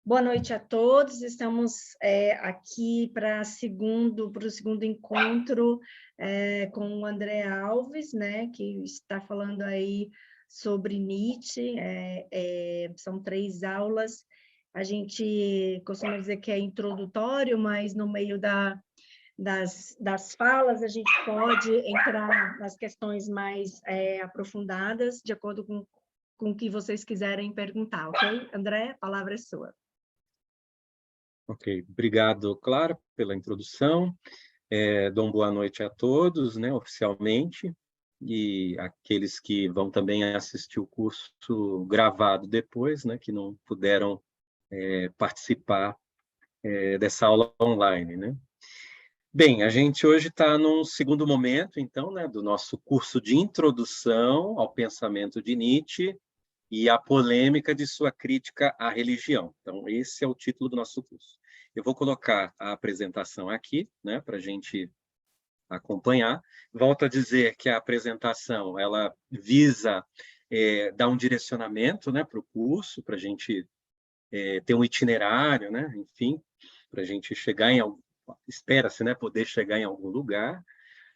Boa noite a todos. Estamos aqui para o segundo encontro com o André Alves, né, que está falando aí sobre Nietzsche. São 3 aulas. A gente costuma dizer que é introdutório, mas no meio das falas a gente pode entrar nas questões mais aprofundadas, de acordo com o que vocês quiserem perguntar, ok? André, a palavra é sua. Ok, obrigado, Clara, pela introdução. Dou uma boa noite a todos, né, oficialmente, e aqueles que vão também assistir o curso gravado depois, né, que não puderam participar dessa aula online, né. Bem, a gente hoje está num segundo momento, então, né, do nosso curso de introdução ao pensamento de Nietzsche e a polêmica de sua crítica à religião. Então, esse é o título do nosso curso. Eu vou colocar a apresentação aqui, né, para a gente acompanhar. Volto a dizer que a apresentação ela visa dar um direcionamento, né, para o curso, para a gente ter um itinerário, né, enfim, para a gente chegar em algum... Espera-se, né, poder chegar em algum lugar,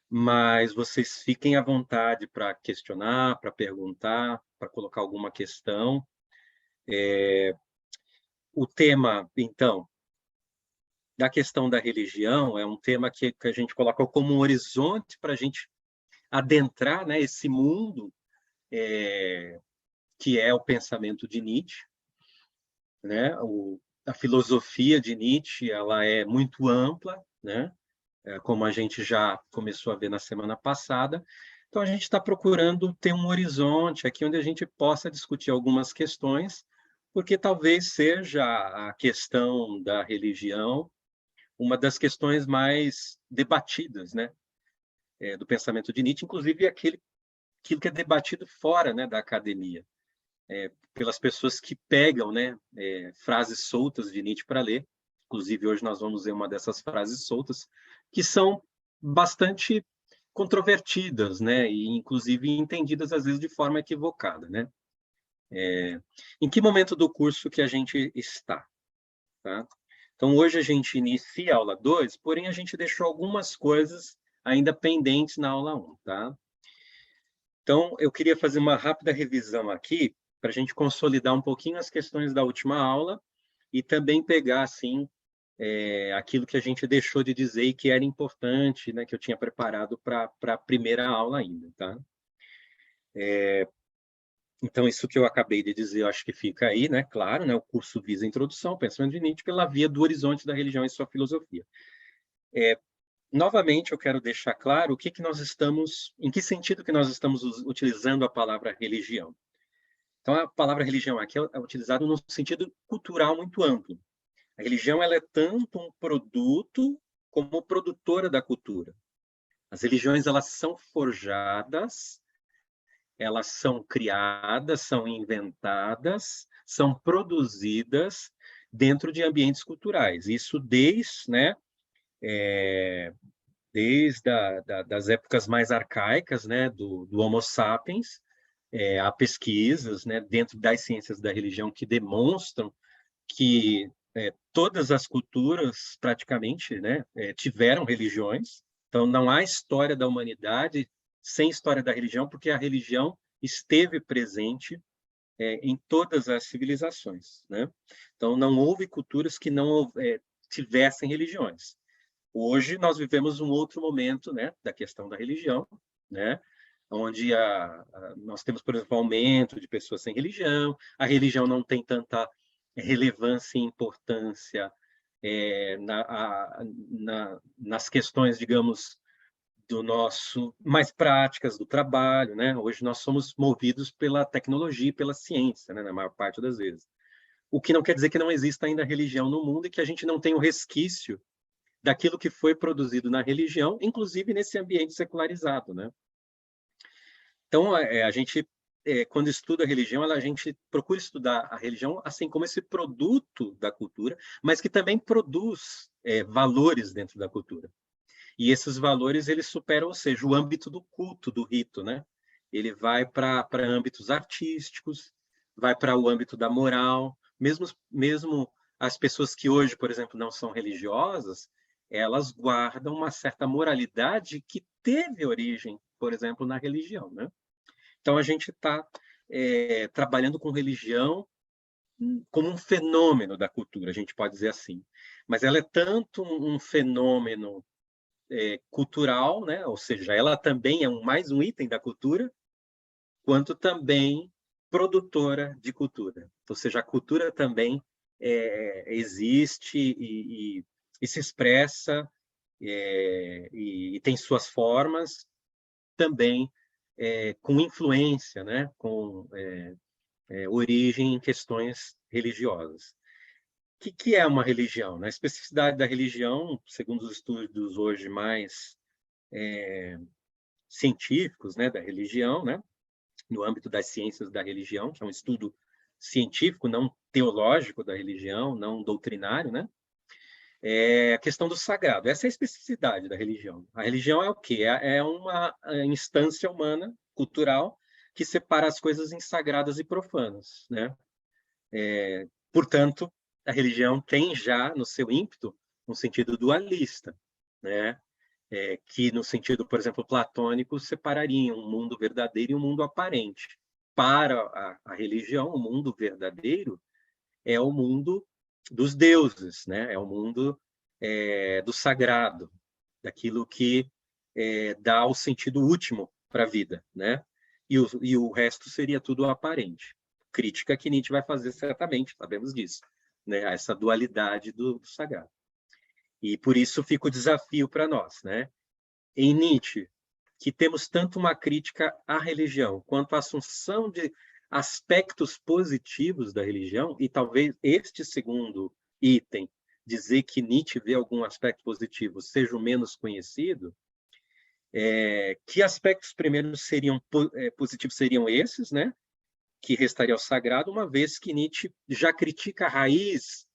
mas vocês fiquem à vontade para questionar, para perguntar, para colocar alguma questão. O tema, então, da questão da religião é um tema que a gente coloca como um horizonte para a gente adentrar, né, esse mundo que é o pensamento de Nietzsche, né? A filosofia de Nietzsche ela é muito ampla, né? Como a gente já começou a ver na semana passada. Então, a gente está procurando ter um horizonte aqui onde a gente possa discutir algumas questões, porque talvez seja a questão da religião uma das questões mais debatidas, né, do pensamento de Nietzsche, inclusive aquilo que é debatido fora, né, da academia, pelas pessoas que pegam, né, frases soltas de Nietzsche para ler. Inclusive, hoje nós vamos ver uma dessas frases soltas, que são bastante controvertidas, né, e inclusive entendidas às vezes de forma equivocada, né? Em que momento do curso que a gente está? Tá? Então, hoje a gente inicia a aula 2, porém a gente deixou algumas coisas ainda pendentes na aula 1, tá? Então, eu queria fazer uma rápida revisão aqui, para a gente consolidar um pouquinho as questões da última aula e também pegar, assim, aquilo que a gente deixou de dizer e que era importante, né, que eu tinha preparado para a primeira aula ainda, tá? Então, isso que eu acabei de dizer, eu acho que fica aí, né? Claro, né? O curso visa a introdução ao pensamento de Nietzsche pela via do horizonte da religião e sua filosofia. Novamente, eu quero deixar claro em que sentido que nós estamos utilizando a palavra religião. Então, a palavra religião aqui é utilizada num sentido cultural muito amplo. A religião ela é tanto um produto como produtora da cultura. As religiões elas são forjadas, elas são criadas, são inventadas, são produzidas dentro de ambientes culturais. Isso desde das épocas mais arcaicas, né, do Homo sapiens, há pesquisas, né, dentro das ciências da religião que demonstram que todas as culturas, praticamente, né, tiveram religiões. Então, não há história da humanidade sem história da religião, porque a religião esteve presente em todas as civilizações, né? Então, não houve culturas que não tivessem religiões. Hoje, nós vivemos um outro momento, né, da questão da religião, né? Onde nós temos, por exemplo, aumento de pessoas sem religião, a religião não tem tanta relevância e importância nas questões, digamos, do nosso mais práticas do trabalho, né? Hoje nós somos movidos pela tecnologia e pela ciência, né, na maior parte das vezes. O que não quer dizer que não exista ainda religião no mundo e que a gente não tenha o resquício daquilo que foi produzido na religião, inclusive nesse ambiente secularizado, né? Então, a gente, quando estuda a religião, a gente procura estudar a religião assim como esse produto da cultura, mas que também produz valores dentro da cultura. E esses valores, eles superam, ou seja, o âmbito do culto, do rito, né? Ele vai para âmbitos artísticos, vai para o âmbito da moral, mesmo as pessoas que hoje, por exemplo, não são religiosas, elas guardam uma certa moralidade que teve origem, por exemplo, na religião, né? Então, a gente está trabalhando com religião como um fenômeno da cultura, a gente pode dizer assim. Mas ela é tanto um fenômeno cultural, né? Ou seja, ela também é mais um item da cultura, quanto também produtora de cultura. Ou seja, a cultura também existe e se expressa e tem suas formas também com influência, né? Com origem em questões religiosas. O que é uma religião? Na especificidade da religião, segundo os estudos hoje mais científicos, né, da religião, né, no âmbito das ciências da religião, que é um estudo científico, não teológico da religião, não doutrinário, né? É a questão do sagrado. Essa é a especificidade da religião. A religião é o quê? É uma instância humana, cultural, que separa as coisas em sagradas e profanas, né? Portanto, a religião tem já no seu ímpeto um sentido dualista, né? Que no sentido, por exemplo, platônico, separaria um mundo verdadeiro e um mundo aparente. Para a religião, o mundo verdadeiro é o mundo dos deuses, né? É o mundo do sagrado, daquilo que dá o sentido último para a vida, né? E o resto seria tudo aparente. Crítica que Nietzsche vai fazer certamente, sabemos disso, né? Essa dualidade do sagrado. E por isso fica o desafio para nós, né? Em Nietzsche, que temos tanto uma crítica à religião quanto a assunção de aspectos positivos da religião, e talvez este segundo item, dizer que Nietzsche vê algum aspecto positivo, seja o menos conhecido, que aspectos primeiros seriam positivos seriam esses, né? Que restaria ao sagrado, uma vez que Nietzsche já critica a raiz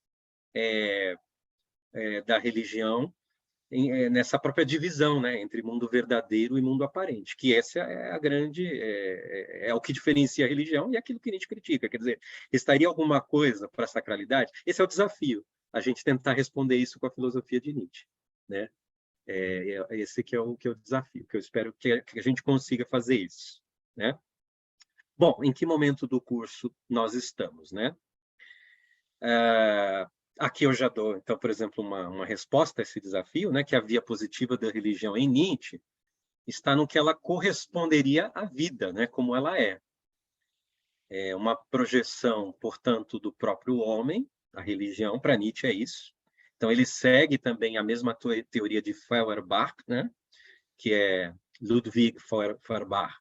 da religião nessa própria divisão, né, entre mundo verdadeiro e mundo aparente, que essa é a grande é o que diferencia a religião e aquilo que Nietzsche critica. Quer dizer, estaria alguma coisa para a sacralidade? Esse é o desafio, a gente tentar responder isso com a filosofia de Nietzsche, né? Esse que é o desafio, que eu espero que a gente consiga fazer isso, né? Bom, em que momento do curso nós estamos, né? Aqui eu já dou, então, por exemplo, uma resposta a esse desafio, né, que a via positiva da religião em Nietzsche está no que ela corresponderia à vida, né, como ela é. É uma projeção, portanto, do próprio homem, a religião, para Nietzsche é isso. Então, ele segue também a mesma teoria de Feuerbach, né, que é Ludwig Feuerbach,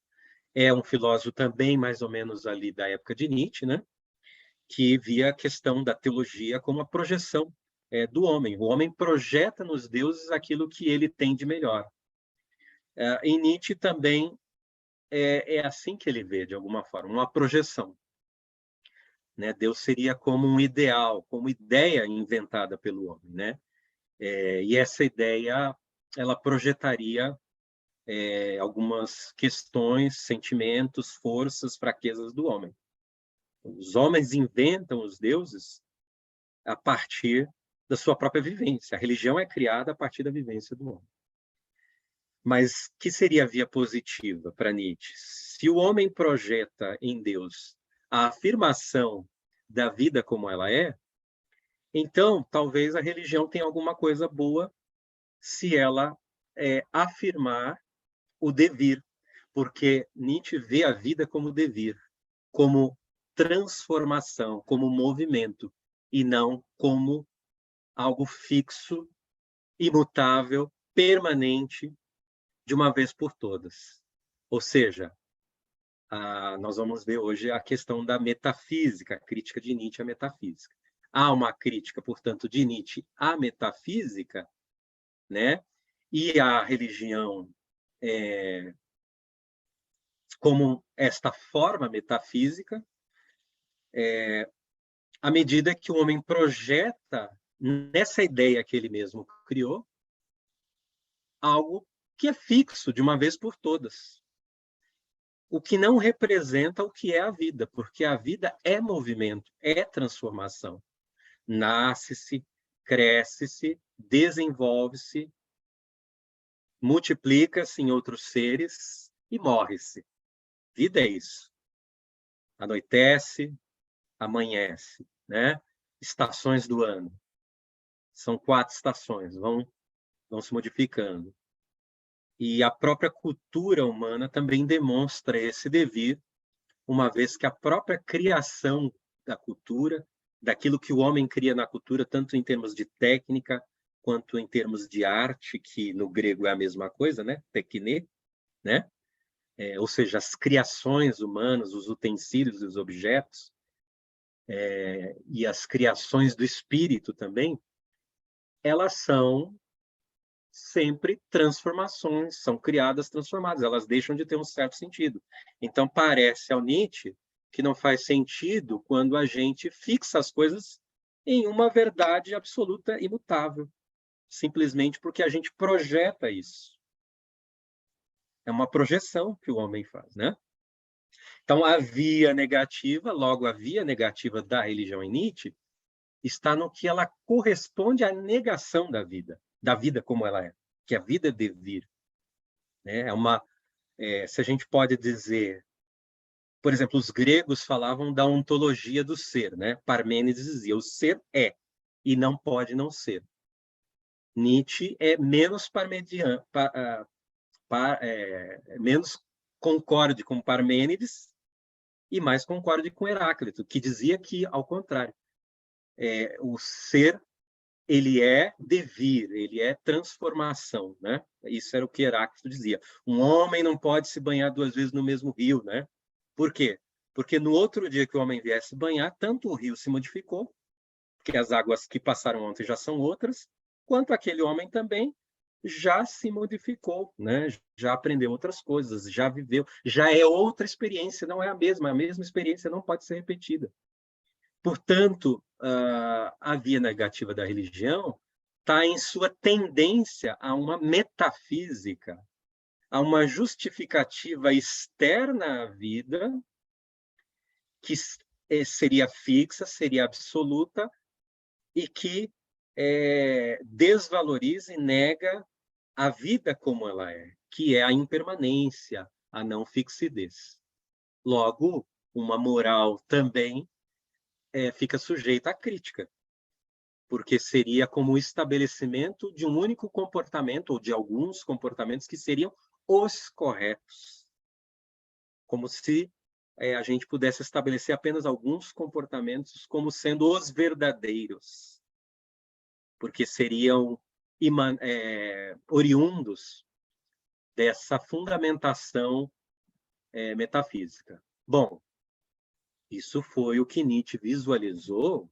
é um filósofo também mais ou menos ali da época de Nietzsche, né, que via a questão da teologia como a projeção do homem. O homem projeta nos deuses aquilo que ele tem de melhor. Em Nietzsche também é assim que ele vê, de alguma forma, uma projeção. Né? Deus seria como um ideal, como ideia inventada pelo homem. Né? E essa ideia ela projetaria algumas questões, sentimentos, forças, fraquezas do homem. Os homens inventam os deuses a partir da sua própria vivência. A religião é criada a partir da vivência do homem. Mas que seria a via positiva para Nietzsche? Se o homem projeta em Deus a afirmação da vida como ela é, então talvez a religião tenha alguma coisa boa se ela afirmar o devir, porque Nietzsche vê a vida como devir, como transformação, como movimento, e não como algo fixo, imutável, permanente, de uma vez por todas. Ou seja, nós vamos ver hoje a questão da metafísica, a crítica de Nietzsche à metafísica. Há uma crítica, portanto, de Nietzsche à metafísica, né? E a religião como esta forma metafísica, à medida que o homem projeta nessa ideia que ele mesmo criou algo que é fixo de uma vez por todas. O que não representa o que é a vida, porque a vida é movimento, é transformação. Nasce-se, cresce-se, desenvolve-se, multiplica-se em outros seres e morre-se. Vida é isso. Anoitece, amanhece, né? Estações do ano. São 4 estações, vão se modificando. E a própria cultura humana também demonstra esse devir, uma vez que a própria criação da cultura, daquilo que o homem cria na cultura, tanto em termos de técnica, quanto em termos de arte, que no grego é a mesma coisa, né? Tekne, né? Ou seja, as criações humanas, os utensílios e os objetos, e as criações do espírito também, elas são sempre transformações, são criadas transformadas, elas deixam de ter um certo sentido. Então, parece ao Nietzsche que não faz sentido quando a gente fixa as coisas em uma verdade absoluta imutável, simplesmente porque a gente projeta isso. É uma projeção que o homem faz, né? Então, a via negativa, logo a via negativa da religião em Nietzsche, está no que ela corresponde à negação da vida como ela é, que a vida é devir. Né? Se a gente pode dizer, por exemplo, os gregos falavam da ontologia do ser, né? Parmênides dizia, o ser é, e não pode não ser. Nietzsche é menos menos concorde com Parmênides e mais concorde com Heráclito, que dizia que, ao contrário, o ser ele é devir, ele é transformação, né? Isso era o que Heráclito dizia. Um homem não pode se banhar 2 vezes no mesmo rio, né? Por quê? Porque no outro dia que o homem viesse banhar, tanto o rio se modificou, porque as águas que passaram ontem já são outras, quanto aquele homem também já se modificou, né? Já aprendeu outras coisas, já viveu, já é outra experiência, não é a mesma experiência não pode ser repetida. Portanto, a via negativa da religião está em sua tendência a uma metafísica, a uma justificativa externa à vida, que seria fixa, seria absoluta, e que desvaloriza e nega a vida como ela é, que é a impermanência, a não fixidez. Logo, uma moral também fica sujeita à crítica, porque seria como o estabelecimento de um único comportamento, ou de alguns comportamentos que seriam os corretos. Como se a gente pudesse estabelecer apenas alguns comportamentos como sendo os verdadeiros, porque seriam oriundos dessa fundamentação metafísica. Bom, isso foi o que Nietzsche visualizou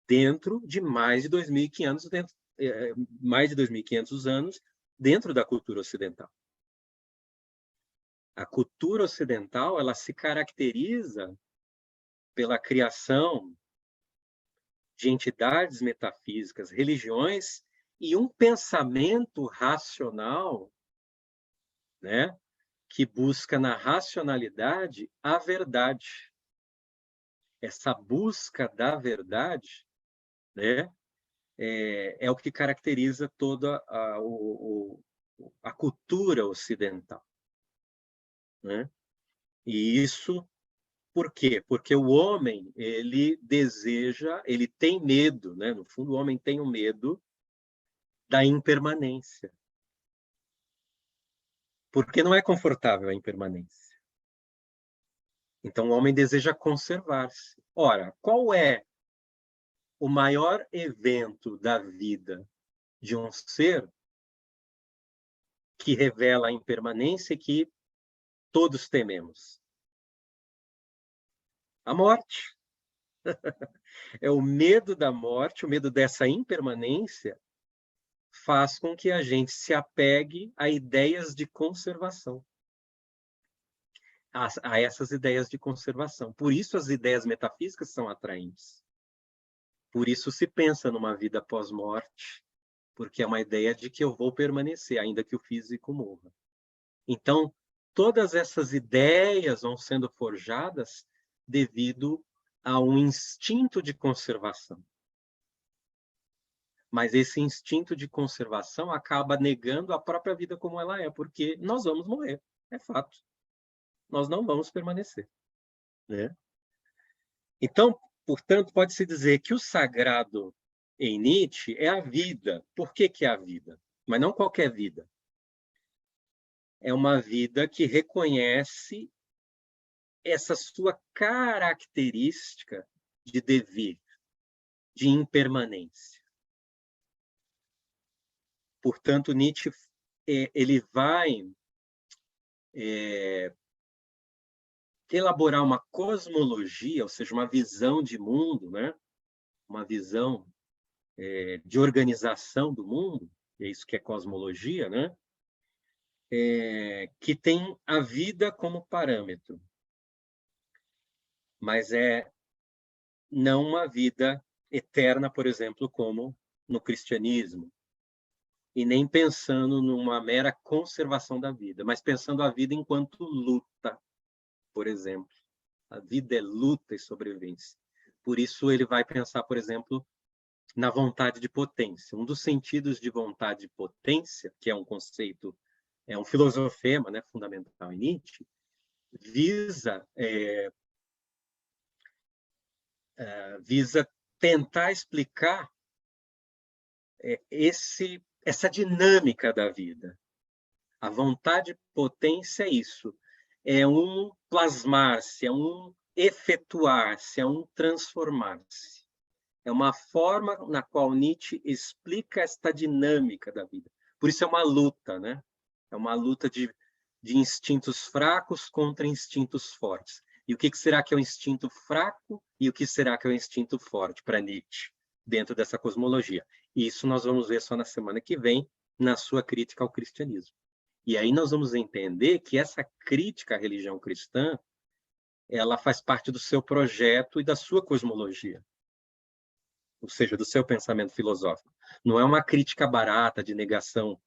dentro de mais de 2.500 anos dentro da cultura ocidental. A cultura ocidental, ela se caracteriza pela criação de entidades metafísicas, religiões e um pensamento racional, né, que busca na racionalidade a verdade. Essa busca da verdade, né, é o que caracteriza toda a cultura ocidental. Né? E isso por quê? Porque o homem, ele deseja, ele tem medo, né? No fundo, o homem tem o medo da impermanência. Porque não é confortável a impermanência. Então, o homem deseja conservar-se. Ora, qual é o maior evento da vida de um ser que revela a impermanência que todos tememos? A morte. É o medo da morte, o medo dessa impermanência, faz com que a gente se apegue a ideias de conservação, a essas ideias de conservação. Por isso as ideias metafísicas são atraentes. Por isso se pensa numa vida pós-morte, porque é uma ideia de que eu vou permanecer, ainda que o físico morra. Então, todas essas ideias vão sendo forjadas devido a um instinto de conservação. Mas esse instinto de conservação acaba negando a própria vida como ela é, porque nós vamos morrer, é fato. Nós não vamos permanecer, né? Então, portanto, pode-se dizer que o sagrado em Nietzsche é a vida. Por que que é a vida? Mas não qualquer vida. É uma vida que reconhece essa sua característica de devir, de impermanência. Portanto, Nietzsche ele vai elaborar uma cosmologia, ou seja, uma visão de mundo, né? Uma visão de organização do mundo, é isso que é cosmologia, né? Que tem a vida como parâmetro, mas não uma vida eterna, por exemplo, como no cristianismo, e nem pensando numa mera conservação da vida, mas pensando a vida enquanto luta, por exemplo. A vida é luta e sobrevivência. Por isso ele vai pensar, por exemplo, na vontade de potência. Um dos sentidos de vontade de potência, que é um conceito, é um filosofema, né, fundamental em Nietzsche, visa tentar explicar essa dinâmica da vida. A vontade de potência é isso, é um plasmar-se, é um efetuar-se, é um transformar-se. É uma forma na qual Nietzsche explica esta dinâmica da vida. Por isso é uma luta, né? É uma luta de instintos fracos contra instintos fortes. E o que será que é o instinto fraco e o que será que é o instinto forte para Nietzsche, dentro dessa cosmologia? E isso nós vamos ver só na semana que vem, na sua crítica ao cristianismo. E aí nós vamos entender que essa crítica à religião cristã, ela faz parte do seu projeto e da sua cosmologia, ou seja, do seu pensamento filosófico. Não é uma crítica barata de negação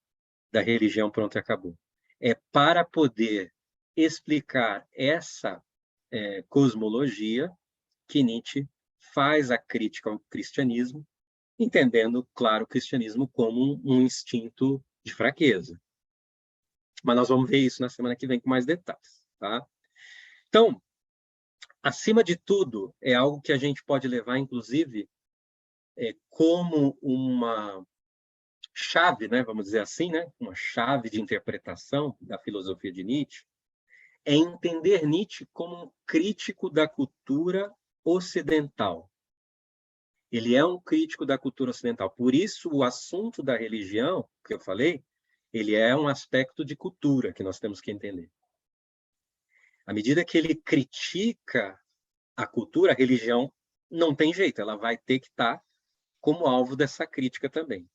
da religião, pronto e acabou. É para poder explicar essa cosmologia que Nietzsche faz a crítica ao cristianismo, entendendo, claro, o cristianismo como um instinto de fraqueza. Mas nós vamos ver isso na semana que vem com mais detalhes, tá? Então, acima de tudo, é algo que a gente pode levar, inclusive, como uma chave, né, vamos dizer assim, né, uma chave de interpretação da filosofia de Nietzsche, é entender Nietzsche como um crítico da cultura ocidental. Ele é um crítico da cultura ocidental. Por isso, o assunto da religião, que eu falei, ele é um aspecto de cultura que nós temos que entender. À medida que ele critica a cultura, a religião não tem jeito, ela vai ter que estar como alvo dessa crítica também.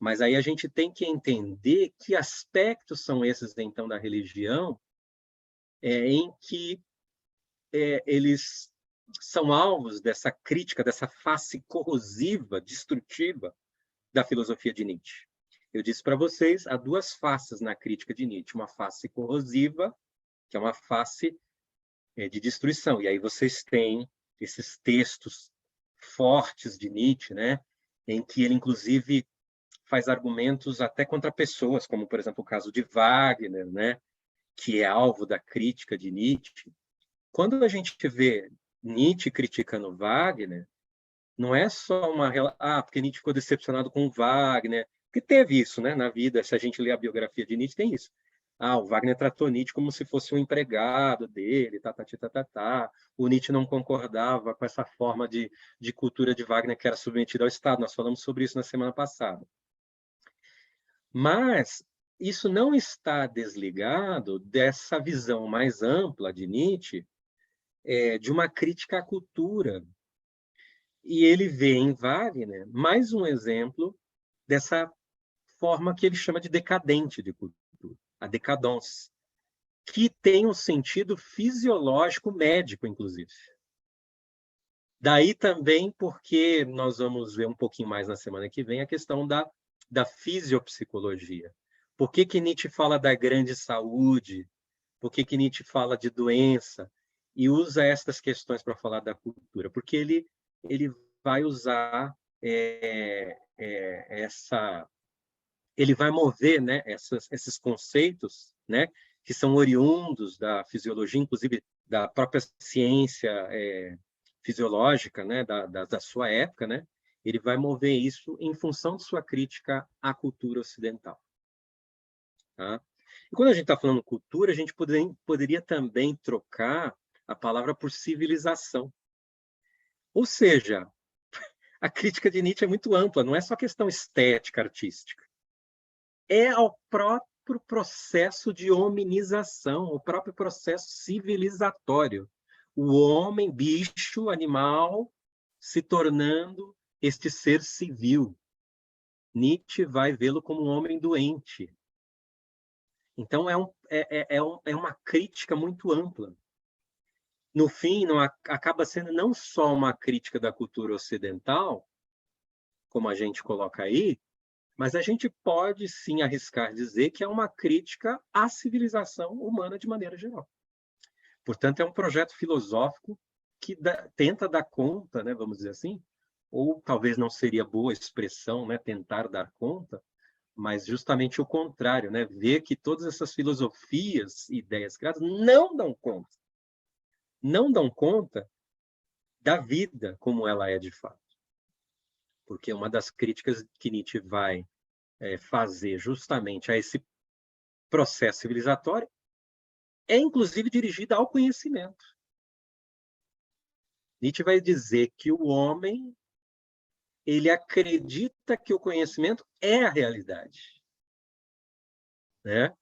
Mas aí a gente tem que entender que aspectos são esses, então, da religião, em que eles são alvos dessa crítica, dessa face corrosiva, destrutiva da filosofia de Nietzsche. Eu disse para vocês, há duas faces na crítica de Nietzsche, uma face corrosiva, que é uma face de destruição. E aí vocês têm esses textos fortes de Nietzsche, né, em que ele, inclusive, faz argumentos até contra pessoas, como, por exemplo, o caso de Wagner, né, que é alvo da crítica de Nietzsche. Quando a gente vê Nietzsche criticando Wagner, não é só porque Nietzsche ficou decepcionado com Wagner, porque teve isso, né, na vida, se a gente lê a biografia de Nietzsche, tem isso. O Wagner tratou Nietzsche como se fosse um empregado dele, O Nietzsche não concordava com essa forma de cultura de Wagner que era submetida ao Estado. Nós falamos sobre isso na semana passada. Mas isso não está desligado dessa visão mais ampla de Nietzsche, de uma crítica à cultura. E ele vê em Wagner mais um exemplo dessa forma que ele chama de decadente de cultura, a décadence, que tem um sentido fisiológico médico, inclusive. Daí também porque nós vamos ver um pouquinho mais na semana que vem a questão da fisiopsicologia. Por que que Nietzsche fala da grande saúde? Por que que Nietzsche fala de doença? E usa estas questões para falar da cultura? Porque ele vai usar ele vai mover, né, esses conceitos, né, que são oriundos da fisiologia, inclusive da própria ciência fisiológica, né, da sua época, né, ele vai mover isso em função de sua crítica à cultura ocidental. Tá? E quando a gente está falando cultura, a gente poderia também trocar a palavra por civilização. Ou seja, a crítica de Nietzsche é muito ampla, não é só questão estética, artística. É ao próprio processo de hominização, o próprio processo civilizatório. O homem, bicho, animal, se tornando este ser civil. Nietzsche vai vê-lo como um homem doente. Então, é uma crítica muito ampla. No fim, acaba sendo não só uma crítica da cultura ocidental, como a gente coloca aí, mas a gente pode, sim, arriscar dizer que é uma crítica à civilização humana de maneira geral. Portanto, é um projeto filosófico que tenta dar conta, né, vamos dizer assim, ou talvez não seria boa expressão, né, tentar dar conta, mas justamente o contrário, né, ver que todas essas filosofias e ideias criadas não dão conta da vida como ela é de fato. Porque uma das críticas que Nietzsche vai fazer justamente a esse processo civilizatório é, inclusive, dirigida ao conhecimento. Nietzsche vai dizer que o homem ele acredita que o conhecimento é a realidade, né?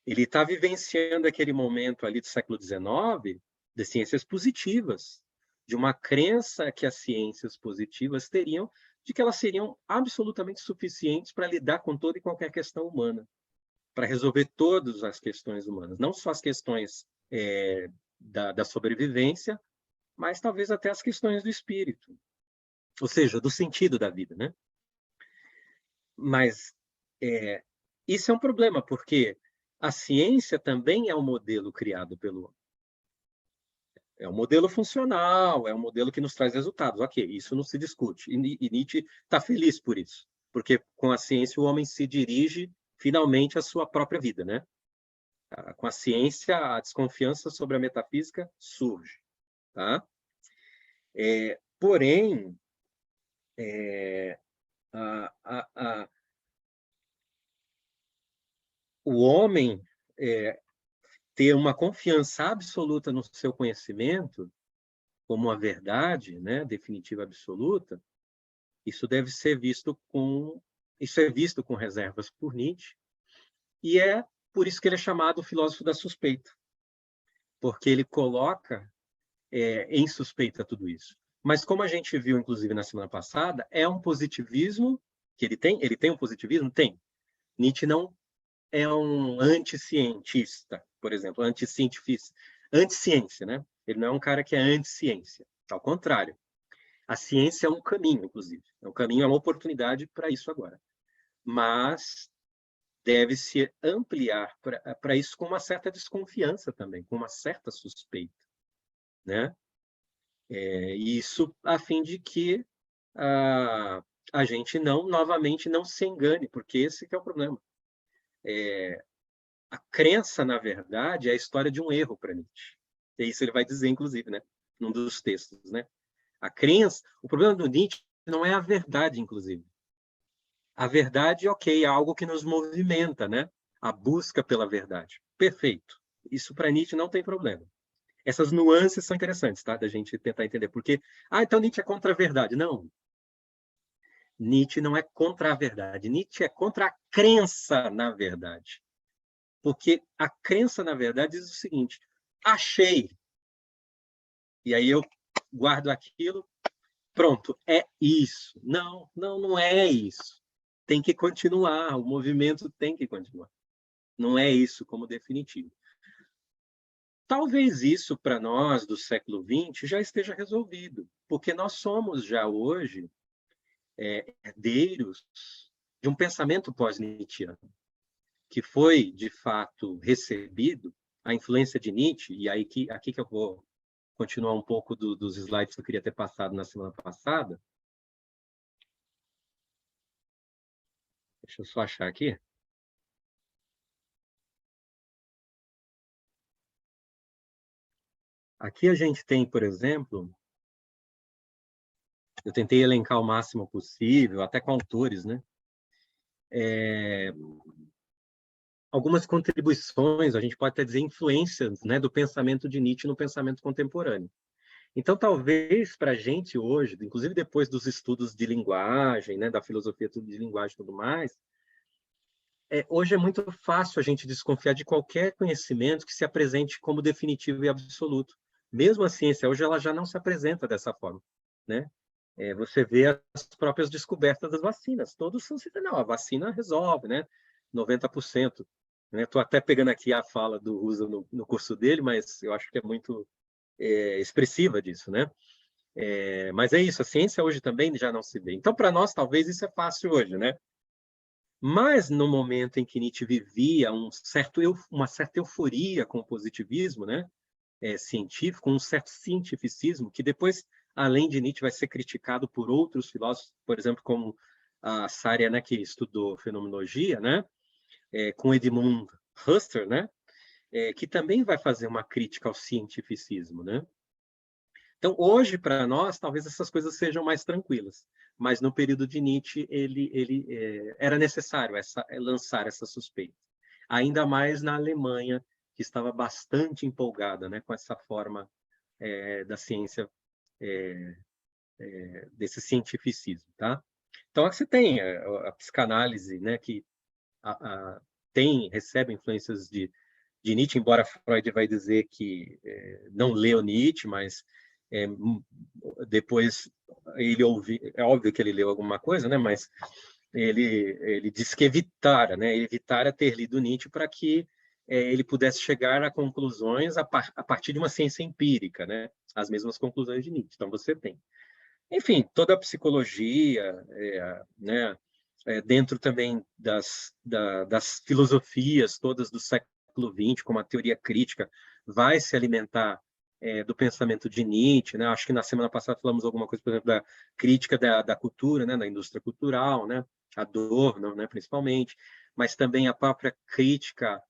Ele está vivenciando aquele momento ali do século XIX de ciências positivas, de uma crença que as ciências positivas teriam, de que elas seriam absolutamente suficientes para lidar com toda e qualquer questão humana, para resolver todas as questões humanas, não só as questões da sobrevivência, mas talvez até as questões do espírito, ou seja, do sentido da vida, né? Mas isso é um problema, porque a ciência também é um modelo criado pelo homem. É um modelo funcional, é um modelo que nos traz resultados. Ok, isso não se discute. E Nietzsche está feliz por isso, porque com a ciência o homem se dirige finalmente à sua própria vida, né? Com a ciência, a desconfiança sobre a metafísica surge. Tá? Porém, o homem ter uma confiança absoluta no seu conhecimento, como uma verdade, né, definitiva absoluta, isso deve ser visto isso é visto com reservas por Nietzsche, e é por isso que ele é chamado o filósofo da suspeita, porque ele coloca em suspeita tudo isso. Mas como a gente viu, inclusive, na semana passada, é um positivismo que ele tem um positivismo? Tem. Nietzsche não é um anticientista, por exemplo, anti-ciência, né? Ele não é um cara que é anti-ciência. Ao contrário. A ciência é um caminho, inclusive. É um caminho, é uma oportunidade para isso agora. Mas deve-se ampliar para isso com uma certa desconfiança também, com uma certa suspeita, né? Isso a fim de que a gente novamente, não se engane, porque esse que é o problema. A crença, na verdade, é a história de um erro para Nietzsche. E isso ele vai dizer, inclusive, né? Num dos textos, né? A crença, o problema do Nietzsche não é a verdade, inclusive. A verdade, ok, é algo que nos movimenta, né? A busca pela verdade. Perfeito. Isso para Nietzsche não tem problema. Essas nuances são interessantes, tá? Da gente tentar entender. Porque, então Nietzsche é contra a verdade. Não. Nietzsche não é contra a verdade. Nietzsche é contra a crença na verdade. Porque a crença na verdade diz o seguinte: achei. E aí eu guardo aquilo, pronto, é isso. Não, não é isso. Tem que continuar, o movimento tem que continuar. Não é isso como definitivo. Talvez isso, para nós do século XX, já esteja resolvido, porque nós somos já hoje herdeiros de um pensamento pós-nietzschiano, que foi, de fato, recebido, a influência de Nietzsche, e aí aqui que eu vou continuar um pouco dos slides que eu queria ter passado na semana passada. Deixa eu só achar aqui. Aqui a gente tem, por exemplo, eu tentei elencar o máximo possível, até com autores, né? Algumas contribuições, a gente pode até dizer influências, né, do pensamento de Nietzsche no pensamento contemporâneo. Então, talvez para a gente hoje, inclusive depois dos estudos de linguagem, né, da filosofia de linguagem e tudo mais, hoje é muito fácil a gente desconfiar de qualquer conhecimento que se apresente como definitivo e absoluto. Mesmo a ciência hoje ela já não se apresenta dessa forma, né? Você vê as próprias descobertas das vacinas, todos são assim, não, a vacina resolve, né? 90%. Né? Estou até pegando aqui a fala do Rusa no curso dele, mas eu acho que é muito expressiva disso, né? Mas é isso, a ciência hoje também já não se vê. Então, para nós, talvez isso é fácil hoje, né? Mas no momento em que Nietzsche vivia uma certa euforia com o positivismo, né, científico, um certo cientificismo, que depois, além de Nietzsche, vai ser criticado por outros filósofos, por exemplo, como a Sária, né, que estudou fenomenologia, né, com Edmund Husserl, né, que também vai fazer uma crítica ao cientificismo, né? Então, hoje, para nós, talvez essas coisas sejam mais tranquilas, mas no período de Nietzsche, era necessário lançar essa suspeita. Ainda mais na Alemanha, que estava bastante empolgada, né, com essa forma da ciência, desse cientificismo. Tá? Então, você tem a psicanálise, né, que recebe influências de Nietzsche, embora Freud vai dizer que não leu Nietzsche, mas depois é óbvio que ele leu alguma coisa, né? Mas ele disse que evitara, né? Evitara ter lido Nietzsche para que ele pudesse chegar a conclusões a partir de uma ciência empírica, né? As mesmas conclusões de Nietzsche. Então você tem, enfim, toda a psicologia, né? Dentro também das filosofias todas do século XX, como a teoria crítica, vai se alimentar do pensamento de Nietzsche, né? Acho que na semana passada falamos alguma coisa, por exemplo, da crítica da cultura, né? Da indústria cultural, né? Adorno, né? Principalmente, mas também a própria crítica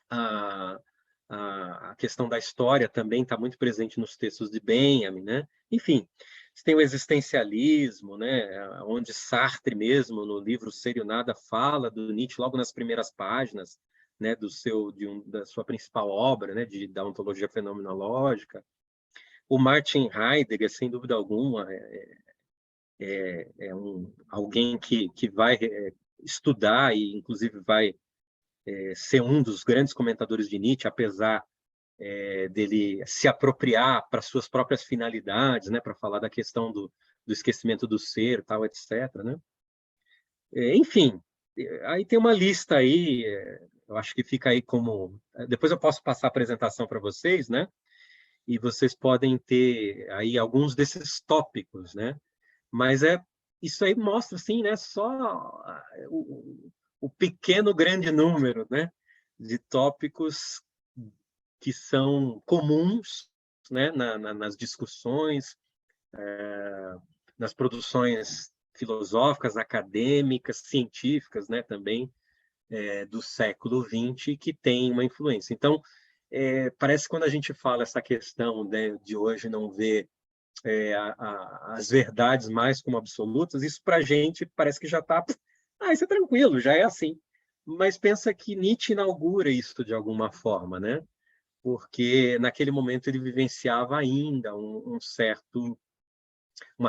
à, à questão da história também está muito presente nos textos de Benjamin, né? Enfim, você tem o existencialismo, né? Onde Sartre mesmo, no livro Ser e o Nada, fala do Nietzsche logo nas primeiras páginas, né? Da sua principal obra, né? Da ontologia fenomenológica. O Martin Heidegger, sem dúvida alguma, alguém que vai estudar e, inclusive, vai ser um dos grandes comentadores de Nietzsche, apesar dele se apropriar para suas próprias finalidades, né, para falar da questão do esquecimento do ser, tal, etc. Né? Enfim, aí tem uma lista aí, eu acho que fica aí como... Depois eu posso passar a apresentação para vocês, né? E vocês podem ter aí alguns desses tópicos, né? Mas isso aí mostra, assim, né, só o pequeno grande número, né, de tópicos que são comuns, né, nas discussões, nas produções filosóficas, acadêmicas, científicas, né, também do século XX, que tem uma influência. Então, parece que quando a gente fala essa questão, né, de hoje não ver as verdades mais como absolutas, isso para a gente parece que já está... isso é tranquilo, já é assim. Mas pensa que Nietzsche inaugura isso de alguma forma, né? Porque naquele momento ele vivenciava ainda uma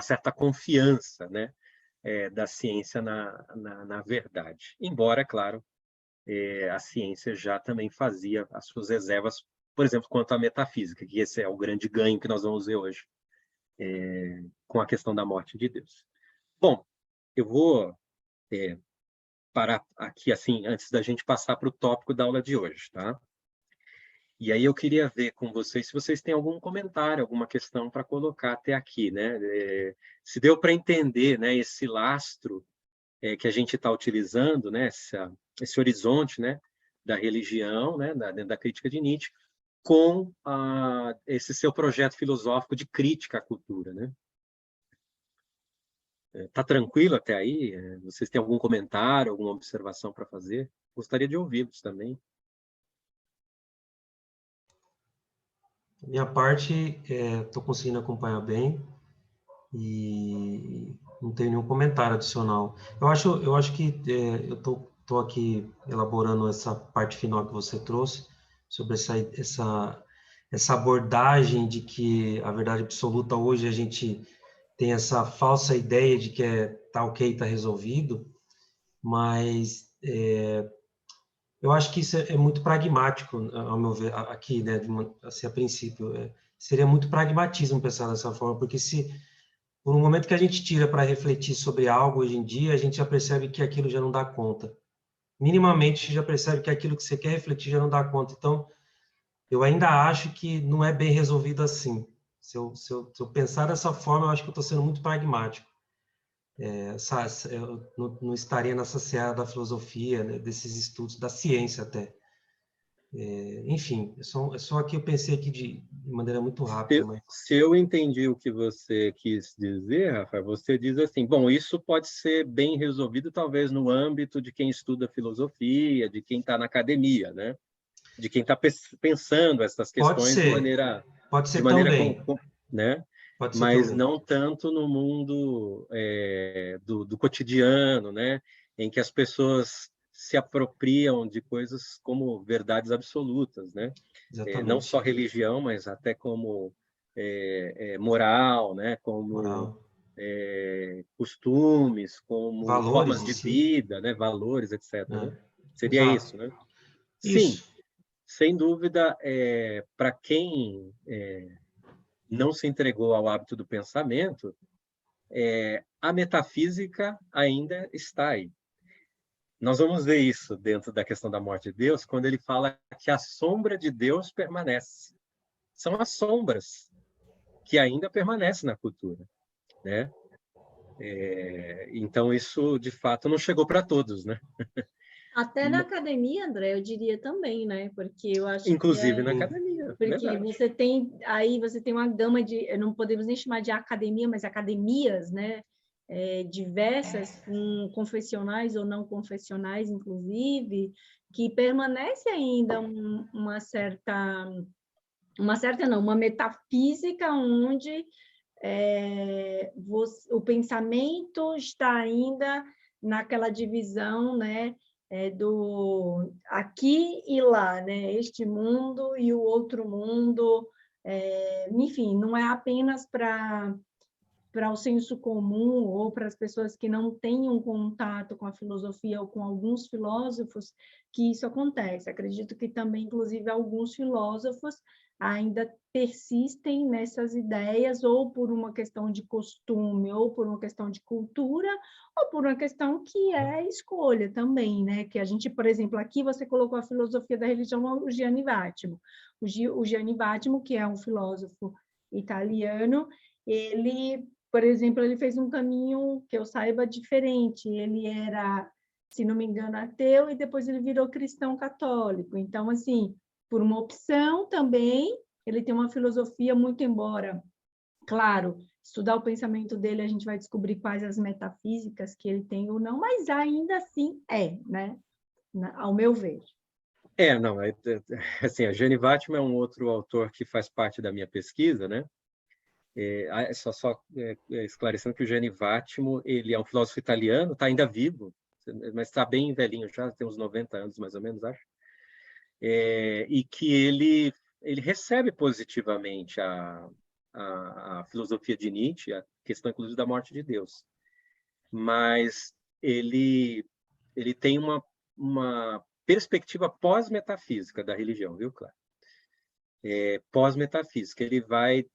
certa confiança, né? Da ciência na verdade. Embora, claro, a ciência já também fazia as suas reservas, por exemplo, quanto à metafísica, que esse é o grande ganho que nós vamos ver hoje, com a questão da morte de Deus. Bom, eu vou parar aqui, assim, antes da gente passar para o tópico da aula de hoje, tá? E aí eu queria ver com vocês se vocês têm algum comentário, alguma questão para colocar até aqui, né? Se deu para entender, né, esse lastro que a gente está utilizando, né, esse horizonte, né, da religião, né, da crítica de Nietzsche, com esse seu projeto filosófico de crítica à cultura, né? Está tranquilo até aí? Vocês têm algum comentário, alguma observação para fazer? Gostaria de ouvi-los também. Minha parte, estou conseguindo acompanhar bem e não tenho nenhum comentário adicional. Eu acho que eu estou aqui elaborando essa parte final que você trouxe, sobre essa abordagem de que a verdade absoluta hoje a gente tem essa falsa ideia de que tá ok, tá resolvido, mas eu acho que isso é muito pragmático, ao meu ver, aqui, né, assim, a princípio. Seria muito pragmatismo pensar dessa forma, porque se por um momento que a gente tira para refletir sobre algo hoje em dia, a gente já percebe que aquilo já não dá conta. Minimamente, já percebe que aquilo que você quer refletir já não dá conta. Então, eu ainda acho que não é bem resolvido assim. Se eu pensar dessa forma, eu acho que eu estou sendo muito pragmático. Eu não estaria nessa seara da filosofia, né, desses estudos, da ciência até. Enfim, é só aqui eu pensei aqui de maneira muito rápida. Mas... Se eu entendi o que você quis dizer, Rafael, você diz assim, bom, isso pode ser bem resolvido talvez no âmbito de quem estuda filosofia, de quem está na academia, né? De quem está pensando essas questões pode de ser maneira também. né? Pode ser Mas também. não tanto no mundo do cotidiano, né? Em que as pessoas se apropriam de coisas como verdades absolutas, né? Não só Exatamente. religião, mas até como moral, né? Como Moral. costumes, como Valores formas em de si. vida, né? Valores, etc. Né? Seria Exato. isso, né? Sim, Isso. sem dúvida, para quem não se entregou ao hábito do pensamento, a metafísica ainda está aí. Nós vamos ver isso dentro da questão da morte de Deus, quando ele fala que a sombra de Deus permanece. São as sombras que ainda permanecem na cultura, né? Então, isso, de fato, não chegou para todos, né? Até na academia, André, eu diria também, né? Porque eu acho que Inclusive na academia, porque verdade. você tem uma gama de, não podemos nem chamar de academia, mas academias, né? Diversas, com confessionais ou não confessionais, inclusive, que permanece ainda uma metafísica onde o pensamento está ainda naquela divisão, né, do aqui e lá, né, este mundo e o outro mundo, enfim, não é apenas para o senso comum ou para as pessoas que não têm um contato com a filosofia ou com alguns filósofos que isso acontece. Acredito que também, inclusive, alguns filósofos ainda persistem nessas ideias, ou por uma questão de costume, ou por uma questão de cultura, ou por uma questão que é escolha também, né? Que a gente, por exemplo, aqui você colocou a filosofia da religião, o Gianni Vattimo. O Gianni Vattimo, que é um filósofo italiano, ele, por exemplo, ele fez um caminho que eu saiba diferente. Ele era, se não me engano, ateu, e depois ele virou cristão católico. Então, assim, por uma opção também, ele tem uma filosofia muito, embora, claro, estudar o pensamento dele, a gente vai descobrir quais as metafísicas que ele tem ou não, mas ainda assim né? Ao meu ver. Não, assim, a Jane Vattimo é um outro autor que faz parte da minha pesquisa, né? Esclarecendo que o Gianni Vattimo, ele é um filósofo italiano, está ainda vivo, mas está bem velhinho já, tem uns 90 anos mais ou menos, acho. E que ele recebe positivamente a filosofia de Nietzsche, a questão inclusive da morte de Deus. Mas ele tem uma perspectiva pós-metafísica da religião, viu, claro? Pós-metafísica. Ele vai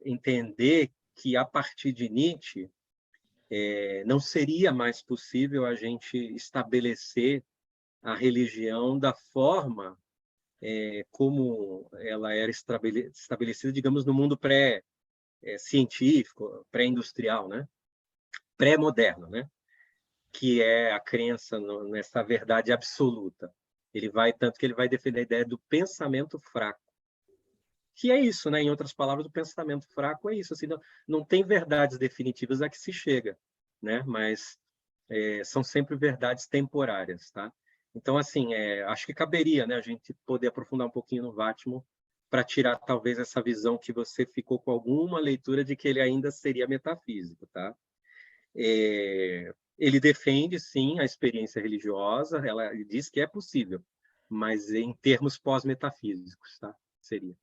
entender que, a partir de Nietzsche, não seria mais possível a gente estabelecer a religião da forma como ela era estabelecida, digamos, no mundo pré-científico, pré-industrial, né? Pré-moderno, né? Que é a crença nessa verdade absoluta. Tanto que ele vai defender a ideia do pensamento fraco, que é isso, né? Em outras palavras, o pensamento fraco é isso, assim, não tem verdades definitivas a que se chega, né? Mas são sempre verdades temporárias, tá? Então, assim, acho que caberia, né, a gente poder aprofundar um pouquinho no Vátimo para tirar, talvez, essa visão que você ficou com alguma leitura de que ele ainda seria metafísico, tá? Ele defende, sim, a experiência religiosa, ele diz que é possível, mas em termos pós-metafísicos, tá? Seria.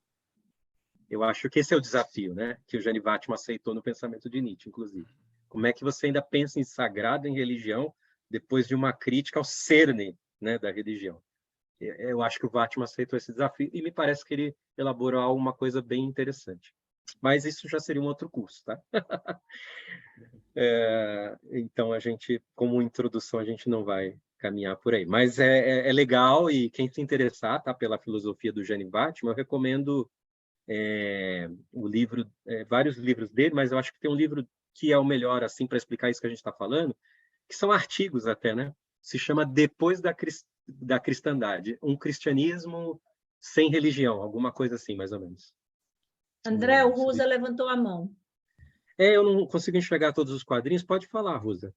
Eu acho que esse é o desafio, né? Que o Gianni Vattimo aceitou no pensamento de Nietzsche, inclusive. Como é que você ainda pensa em sagrado, em religião, depois de uma crítica ao cerne, né, da religião? Eu acho que o Vattimo aceitou esse desafio e me parece que ele elaborou alguma coisa bem interessante. Mas isso já seria um outro curso, tá? Então, a gente, como introdução, a gente não vai caminhar por aí. Mas é legal, e quem se interessar, tá, pela filosofia do Gianni Vattimo, eu recomendo o livro, vários livros dele, mas eu acho que tem um livro que é o melhor assim para explicar isso que a gente está falando, que são artigos até, né? Se chama Depois da Cristandade, um cristianismo sem religião, alguma coisa assim, mais ou menos. André, o Rusa levantou a mão. Eu não consigo enxergar todos os quadrinhos. Pode falar, Rusa.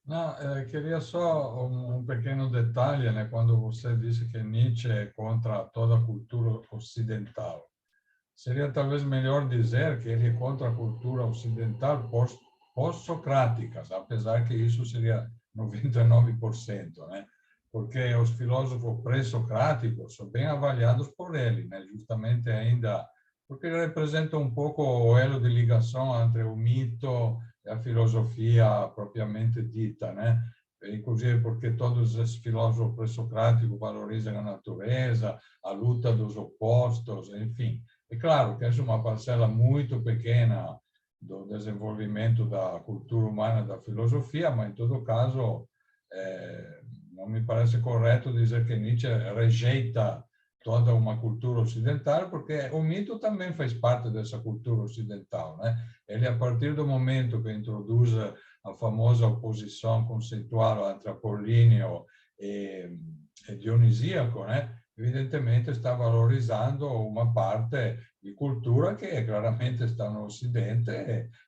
Não, queria só um pequeno detalhe, né? Quando você disse que Nietzsche é contra toda a cultura ocidental. Seria talvez melhor dizer que ele é contra a cultura ocidental pós-socrática, apesar que isso seria 99%, né? Porque os filósofos pré-socráticos são bem avaliados por ele, né? Justamente ainda porque representam um pouco o elo de ligação entre o mito e a filosofia propriamente dita, né? Inclusive porque todos esses filósofos pré-socráticos valorizam a natureza, a luta dos opostos, enfim. É claro que essa é uma parcela muito pequena do desenvolvimento da cultura humana, da filosofia, mas, em todo caso, não me parece correto dizer que Nietzsche rejeita toda uma cultura ocidental, porque o mito também faz parte dessa cultura ocidental, né? Ele, a partir do momento que introduz a famosa oposição conceitual entre apolíneo e dionisíaco, né? Evidentemente está valorizando uma parte de cultura que claramente está no Ocidente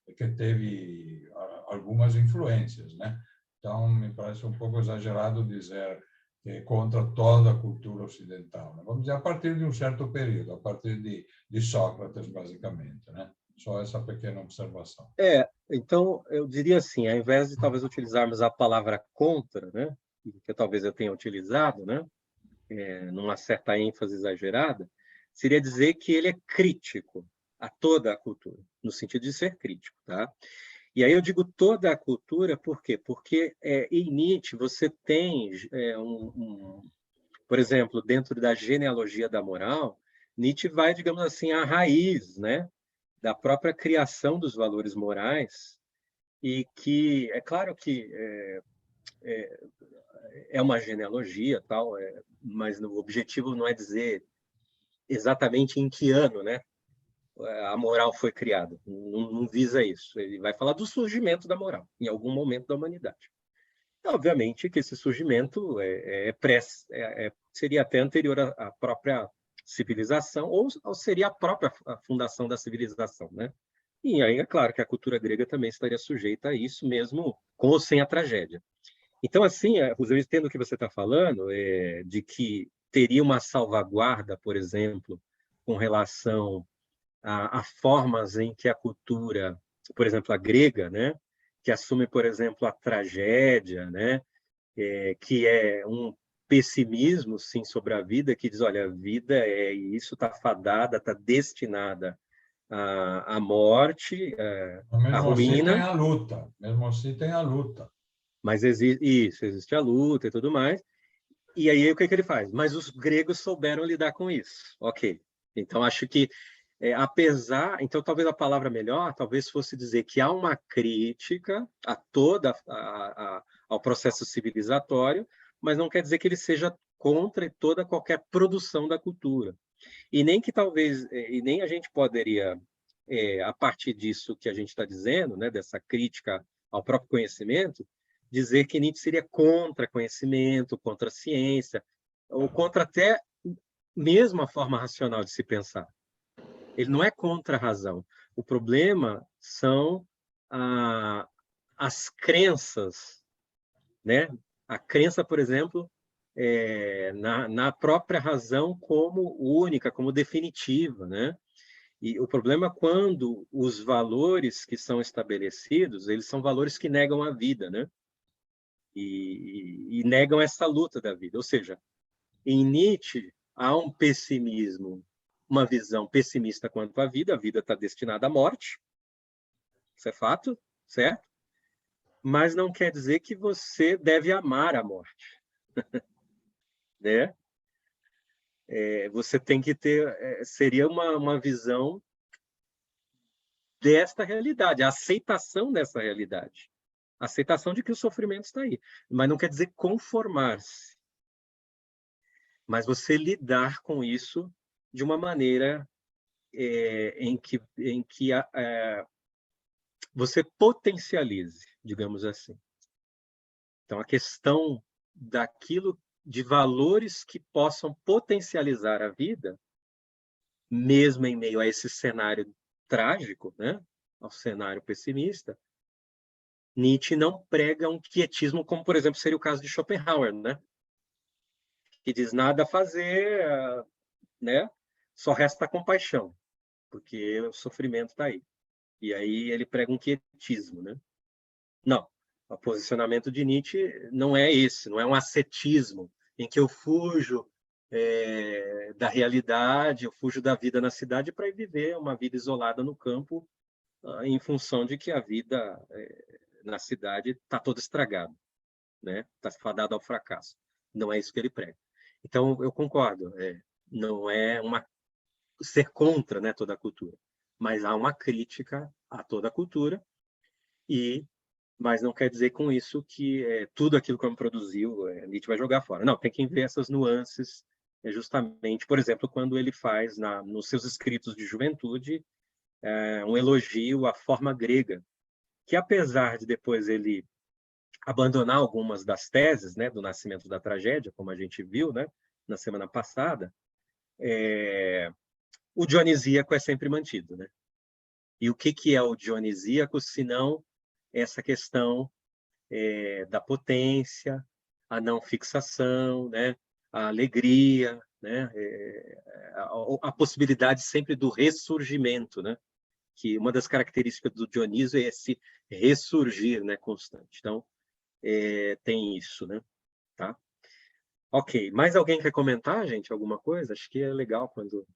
e que teve algumas influências, né? Então, me parece um pouco exagerado dizer que é contra toda a cultura ocidental, né? Vamos dizer, a partir de um certo período, a partir de Sócrates, basicamente, né? Só essa pequena observação. Então, eu diria assim, ao invés de talvez utilizarmos a palavra contra, né? Que talvez eu tenha utilizado, né? Numa certa ênfase exagerada, seria dizer que ele é crítico a toda a cultura, no sentido de ser crítico, tá? E aí eu digo toda a cultura, por quê? Porque em Nietzsche você tem, por exemplo, dentro da genealogia da moral, Nietzsche vai, digamos assim, à raiz, né, da própria criação dos valores morais, e que, é claro que é uma genealogia, tal, mas o objetivo não é dizer exatamente em que ano, né, a moral foi criada. Não visa isso. Ele vai falar do surgimento da moral, em algum momento da humanidade. Obviamente que esse surgimento seria até anterior à própria civilização, ou seria a própria fundação da civilização, né? E aí é claro que a cultura grega também estaria sujeita a isso, mesmo com ou sem a tragédia. Então, assim, eu entendo o que você está falando, de que teria uma salvaguarda, por exemplo, com relação a formas em que a cultura, por exemplo, a grega, né, que assume, por exemplo, a tragédia, né, que é um pessimismo, sim, sobre a vida, que diz, olha, a vida é isso, está fadada, está destinada à morte, à Mesmo assim tem ruína, a luta, mesmo assim tem a luta. mas existe a luta e tudo mais. E aí, o que ele faz? Mas os gregos souberam lidar com isso. Ok. Então, acho que, apesar... Então, talvez a palavra melhor, talvez fosse dizer que há uma crítica a ao processo civilizatório, mas não quer dizer que ele seja contra toda qualquer produção da cultura. E nem que talvez... E nem a gente poderia, a partir disso que a gente está dizendo, né, dessa crítica ao próprio conhecimento, dizer que Nietzsche seria contra conhecimento, contra a ciência, ou contra até mesmo a forma racional de se pensar. Ele não é contra a razão. O problema são as crenças, né? A crença, por exemplo, na própria razão como única, como definitiva, né? E o problema é quando os valores que são estabelecidos, eles são valores que negam a vida, né? E negam essa luta da vida. Ou seja, em Nietzsche há um pessimismo, uma visão pessimista quanto à vida. A vida está destinada à morte, isso é fato, certo? Mas não quer dizer que você deve amar a morte, né? Você tem que ter, seria uma visão desta realidade, a aceitação dessa realidade, a aceitação de que o sofrimento está aí, mas não quer dizer conformar-se, mas você lidar com isso de uma maneira em que você potencialize, digamos assim. Então, a questão daquilo, de valores que possam potencializar a vida, mesmo em meio a esse cenário trágico, né? Ao cenário pessimista, Nietzsche não prega um quietismo, como, por exemplo, seria o caso de Schopenhauer, né? Que diz nada a fazer, né? Só resta a compaixão, porque o sofrimento está aí. E aí ele prega um quietismo, né? Não, o posicionamento de Nietzsche não é esse, não é um ascetismo em que eu fujo da realidade, eu fujo da vida na cidade para ir viver uma vida isolada no campo, em função de que a vida na cidade está toda estragada, né? Está fadada ao fracasso. Não é isso que ele prega. Então, eu concordo, não é ser contra, né, toda a cultura, mas há uma crítica a toda a cultura, mas não quer dizer com isso que tudo aquilo que produziu, Nietzsche vai jogar fora. Não, tem que ver essas nuances, justamente, por exemplo, quando ele faz, nos seus escritos de juventude, um elogio à forma grega, que apesar de depois ele abandonar algumas das teses, né, do nascimento da tragédia, como a gente viu, né, na semana passada, o dionisíaco é sempre mantido, né? E o que é o dionisíaco, senão essa questão da potência, a não fixação, né? A alegria, né? A possibilidade sempre do ressurgimento, né? Que uma das características do Dionísio é esse ressurgir, né, constante. Então, tem isso, né? Tá? Ok. Mais alguém quer comentar, gente, alguma coisa? Acho que é legal quando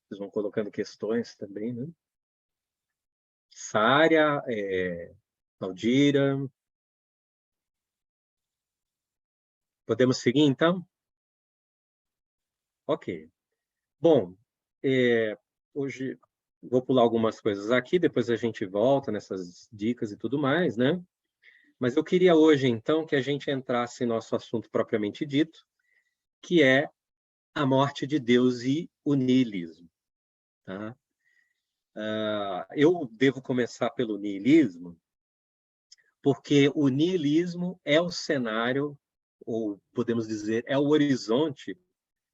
vocês vão colocando questões também, né? Sária, Valdira. Podemos seguir, então? Ok. Bom, hoje vou pular algumas coisas aqui, depois a gente volta nessas dicas e tudo mais, né? Mas eu queria hoje, então, que a gente entrasse em nosso assunto propriamente dito, que é a morte de Deus e o niilismo. Tá? Eu devo começar pelo niilismo, porque o niilismo é o cenário, ou podemos dizer, é o horizonte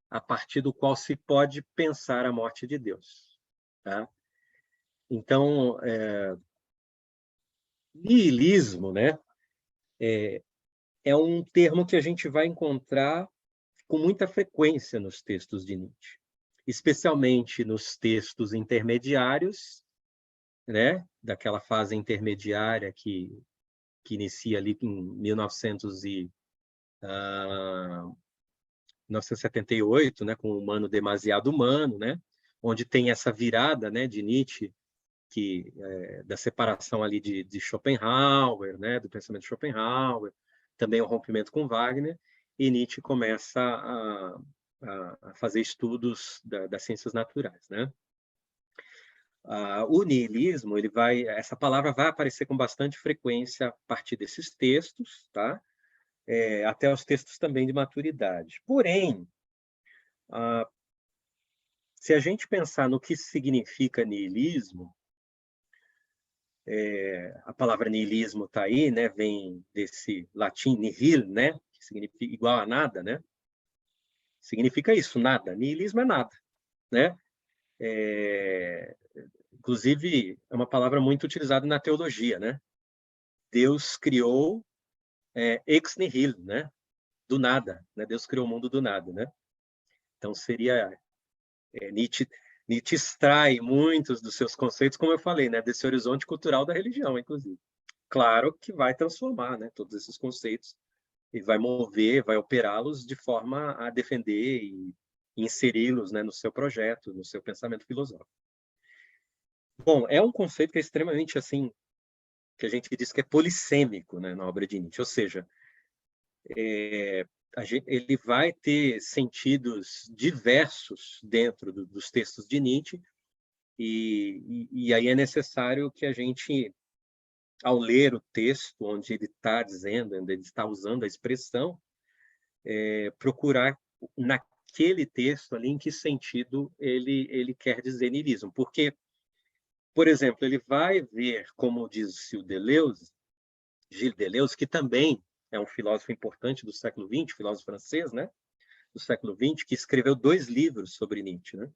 a partir do qual se pode pensar a morte de Deus. Tá? Então, niilismo, né, é um termo que a gente vai encontrar com muita frequência nos textos de Nietzsche, especialmente nos textos intermediários, né, daquela fase intermediária que inicia ali em 1978, né, com o Humano Demasiado Humano, né, onde tem essa virada, né, de Nietzsche, da separação ali de Schopenhauer, né, do pensamento de Schopenhauer, também o rompimento com Wagner, e Nietzsche começa a fazer estudos das ciências naturais, né? O niilismo, essa palavra vai aparecer com bastante frequência a partir desses textos, tá? Até os textos também de maturidade. Porém, se a gente pensar no que significa niilismo, a palavra niilismo está aí, né? Vem desse latim nihil, né? Que significa igual a nada, né? Significa isso, nada. Niilismo é nada, né? Inclusive, é uma palavra muito utilizada na teologia, né? Deus criou ex nihilo, né? Do nada, né? Deus criou o mundo do nada, né? Então, seria... Nietzsche extrai muitos dos seus conceitos, como eu falei, né? Desse horizonte cultural da religião, inclusive. Claro que vai transformar, né? Todos esses conceitos e vai mover, vai operá-los de forma a defender e inseri-los, né, no seu projeto, no seu pensamento filosófico. Bom, é um conceito que é extremamente, assim, que a gente diz que é polissêmico, né, na obra de Nietzsche, ou seja, ele vai ter sentidos diversos dentro dos textos de Nietzsche, e aí é necessário que a gente, ao ler o texto onde ele está dizendo, onde ele está usando a expressão, procurar naquele texto ali em que sentido ele quer dizer niilismo. Porque, por exemplo, ele vai ver, como diz o Deleuze, Gilles Deleuze, que também é um filósofo importante do século XX, filósofo francês, né, do século XX, que escreveu 2 livros sobre Nietzsche, né?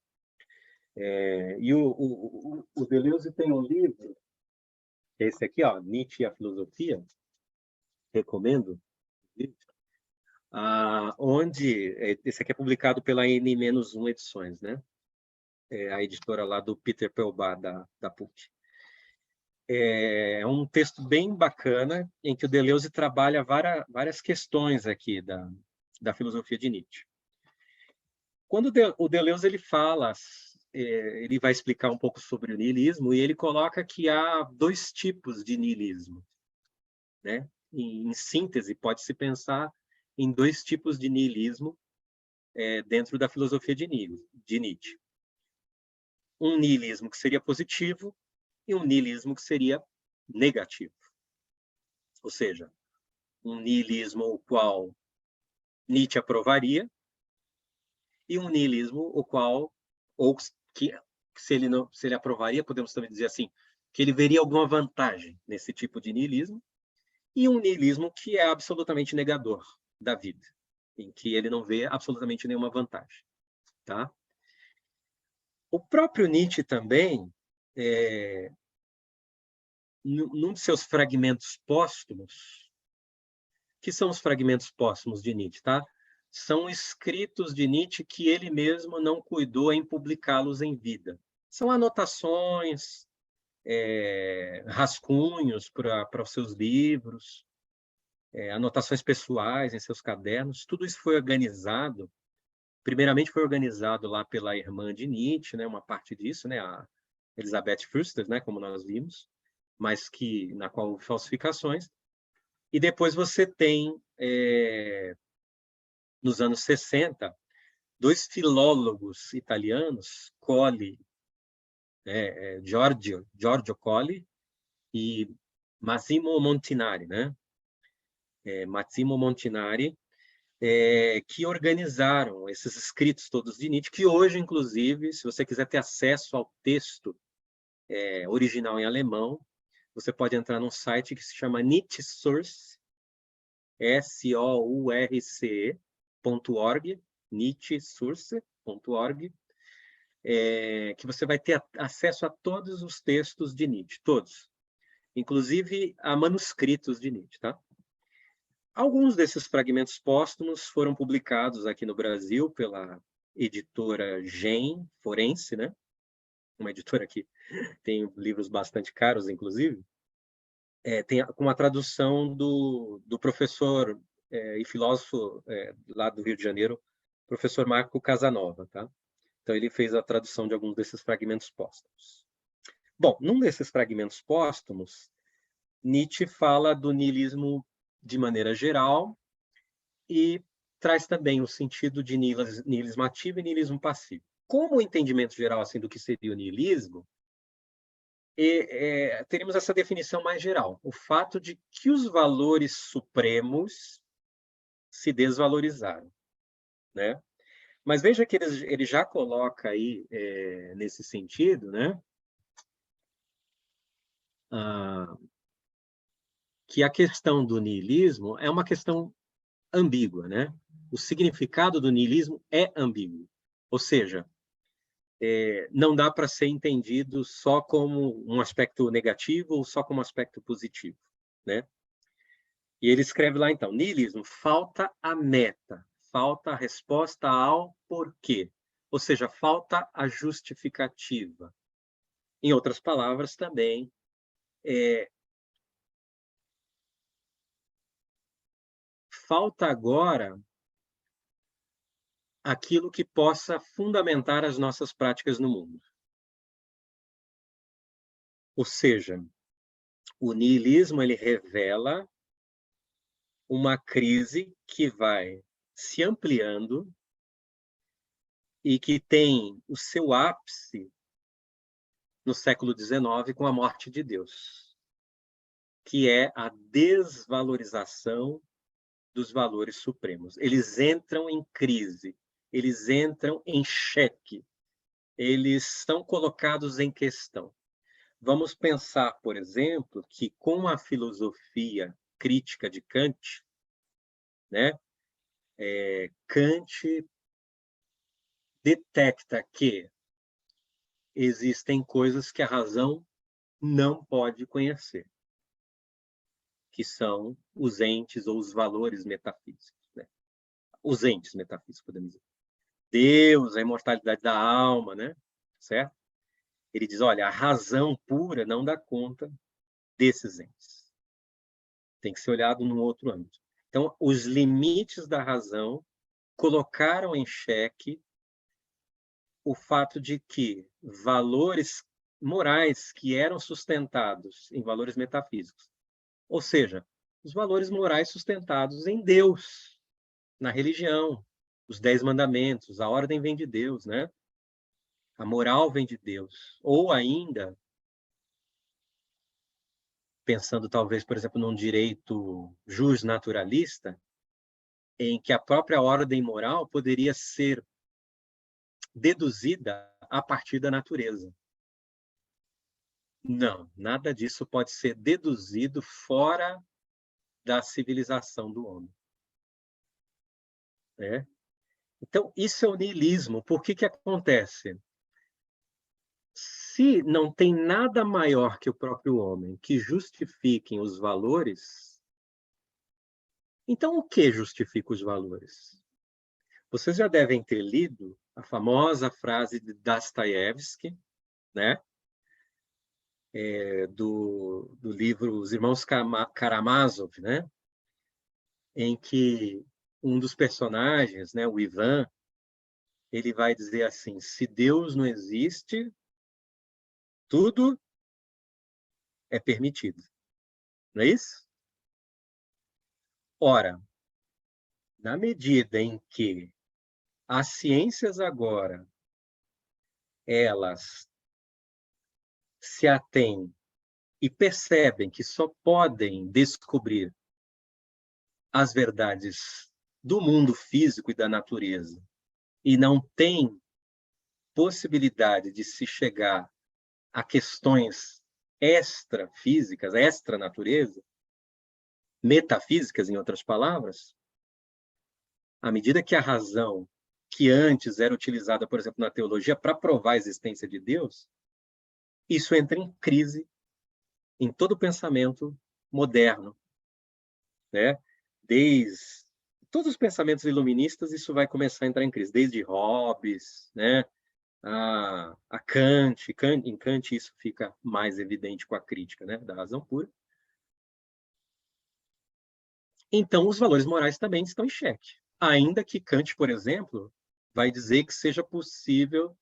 E o Deleuze tem um livro, esse aqui, ó, Nietzsche e a Filosofia, recomendo, onde esse aqui é publicado pela N-1 Edições, né? A editora lá do Peter Pelbar, da PUC. É um texto bem bacana, em que o Deleuze trabalha várias questões aqui da filosofia de Nietzsche. Quando o Deleuze ele fala, ele vai explicar um pouco sobre o niilismo, e ele coloca que há 2 tipos de niilismo, né? Em síntese, pode-se pensar em 2 tipos de niilismo dentro da filosofia de Nietzsche. Um niilismo que seria positivo e um niilismo que seria negativo. Ou seja, um niilismo o qual Nietzsche aprovaria e um niilismo o qual, ou que se ele aprovaria, podemos também dizer assim, que ele veria alguma vantagem nesse tipo de niilismo, e um niilismo que é absolutamente negador da vida, em que ele não vê absolutamente nenhuma vantagem, tá? O próprio Nietzsche também, num de seus fragmentos póstumos, que são os fragmentos póstumos de Nietzsche, tá? São escritos de Nietzsche que ele mesmo não cuidou em publicá-los em vida. São anotações, rascunhos para os seus livros, anotações pessoais em seus cadernos. Tudo isso foi organizado. Primeiramente foi organizado lá pela irmã de Nietzsche, né, uma parte disso, né, a Elisabeth Förster, né, como nós vimos, mas na qual houve falsificações. E depois você tem, nos anos 60, 2 filólogos italianos, Colli, Giorgio Colli e Massimo Montinari, né? Massimo Montinari, que organizaram esses escritos todos de Nietzsche, que hoje, inclusive, se você quiser ter acesso ao texto original em alemão, você pode entrar num site que se chama Nietzsche Source, source.org, nietzschesource.org, que você vai ter acesso a todos os textos de Nietzsche, todos, inclusive a manuscritos de Nietzsche, tá? Alguns desses fragmentos póstumos foram publicados aqui no Brasil pela editora Gen Forense, né? Uma editora que tem livros bastante caros, inclusive, com a tradução do professor e filósofo lá do Rio de Janeiro, professor Marco Casanova, tá? Então, ele fez a tradução de alguns desses fragmentos póstumos. Bom, num desses fragmentos póstumos, Nietzsche fala do niilismo de maneira geral e traz também o sentido de niilismo ativo e niilismo passivo. Como o entendimento geral assim, do que seria o niilismo, teríamos essa definição mais geral. O fato de que os valores supremos se desvalorizaram, né? Mas veja que ele já coloca aí, nesse sentido, né? Que a questão do niilismo é uma questão ambígua, né? O significado do niilismo é ambíguo. Ou seja, não dá para ser entendido só como um aspecto negativo ou só como um aspecto positivo, né? E ele escreve lá, então, niilismo, falta a meta, falta a resposta ao porquê, ou seja, falta a justificativa. Em outras palavras, também, falta agora aquilo que possa fundamentar as nossas práticas no mundo. Ou seja, o niilismo ele revela uma crise que vai se ampliando e que tem o seu ápice no século XIX com a morte de Deus, que é a desvalorização dos valores supremos. Eles entram em crise, eles entram em xeque, eles são colocados em questão. Vamos pensar, por exemplo, que com a filosofia crítica de Kant, né, Kant detecta que existem coisas que a razão não pode conhecer, que são os entes ou os valores metafísicos, né? Os entes metafísicos, podemos dizer. Deus, a imortalidade da alma, né? Certo? Ele diz, olha, a razão pura não dá conta desses entes. Tem que ser olhado num outro âmbito. Então, os limites da razão colocaram em xeque o fato de que valores morais que eram sustentados em valores metafísicos, ou seja, os valores morais sustentados em Deus, na religião, os 10 mandamentos, a ordem vem de Deus, né? A moral vem de Deus. Ou ainda, pensando talvez, por exemplo, num direito justnaturalista, em que a própria ordem moral poderia ser deduzida a partir da natureza. Não, nada disso pode ser deduzido fora da civilização do homem. Né? Então, isso é o niilismo. Por que acontece? Se não tem nada maior que o próprio homem que justifiquem os valores, então o que justifica os valores? Vocês já devem ter lido a famosa frase de Dostoiévski, né? Do livro Os Irmãos Karamazov, né? Em que um dos personagens, né, o Ivan, ele vai dizer assim, se Deus não existe, tudo é permitido. Não é isso? Ora, na medida em que as ciências agora, elas se atêm e percebem que só podem descobrir as verdades do mundo físico e da natureza, e não tem possibilidade de se chegar a questões extrafísicas, extra-natureza, metafísicas, em outras palavras, à medida que a razão, que antes era utilizada, por exemplo, na teologia para provar a existência de Deus, isso entra em crise em todo o pensamento moderno, né? Desde todos os pensamentos iluministas, isso vai começar a entrar em crise, desde Hobbes, né? a Kant. Em Kant isso fica mais evidente com a crítica, né? Da razão pura. Então, os valores morais também estão em xeque. Ainda que Kant, por exemplo, vai dizer que seja possível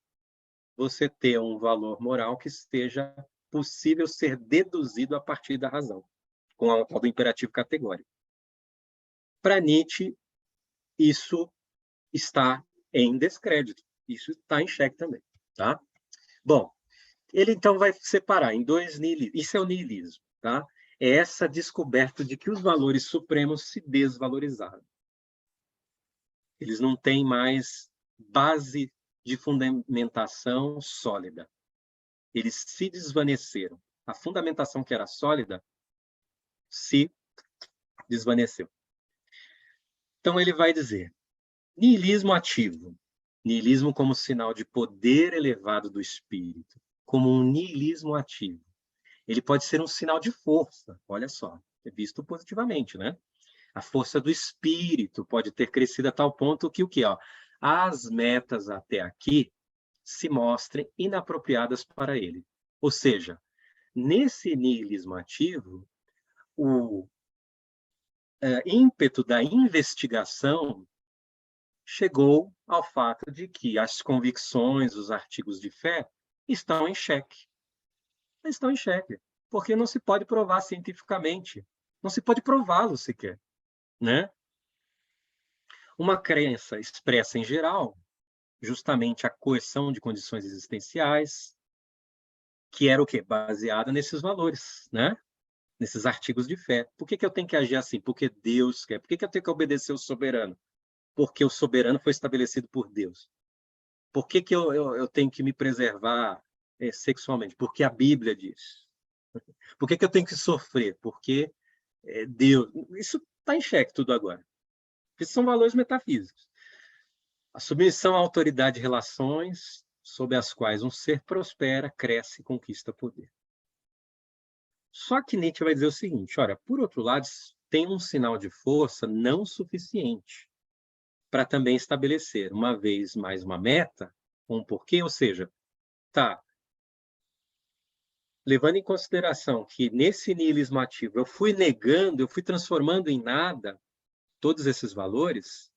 você ter um valor moral que esteja possível ser deduzido a partir da razão, com a tal do imperativo categórico. Para Nietzsche, isso está em descrédito. Isso está em xeque também. Tá? Bom, ele então vai separar em dois niilismos. Isso é o niilismo. Tá? É essa descoberta de que os valores supremos se desvalorizaram. Eles não têm mais base de fundamentação sólida. Eles se desvaneceram. A fundamentação que era sólida se desvaneceu. Então, ele vai dizer, niilismo ativo. Niilismo como sinal de poder elevado do espírito, como um niilismo ativo. Ele pode ser um sinal de força, olha só, é visto positivamente, né? A força do espírito pode ter crescido a tal ponto que o quê? Ó, as metas até aqui se mostrem inapropriadas para ele. Ou seja, nesse niilismo ativo, o ímpeto da investigação chegou ao fato de que as convicções, os artigos de fé estão em xeque. Estão em xeque, porque não se pode provar cientificamente, não se pode prová-lo sequer, né? Uma crença expressa em geral, justamente a coerção de condições existenciais, que era o quê? Baseada nesses valores, né? Nesses artigos de fé. Por que eu tenho que agir assim? Porque Deus quer. Por que eu tenho que obedecer o soberano? Porque o soberano foi estabelecido por Deus. Por que eu tenho que me preservar sexualmente? Porque a Bíblia diz. Por que eu tenho que sofrer? Porque Deus... Isso está em xeque tudo agora. Isso são valores metafísicos. A submissão à autoridade de relações sob as quais um ser prospera, cresce e conquista poder. Só que Nietzsche vai dizer o seguinte, olha, por outro lado, tem um sinal de força não suficiente para também estabelecer, uma vez mais, uma meta, um porquê, ou seja, tá, levando em consideração que nesse niilismo ativo eu fui negando, eu fui transformando em nada todos esses valores,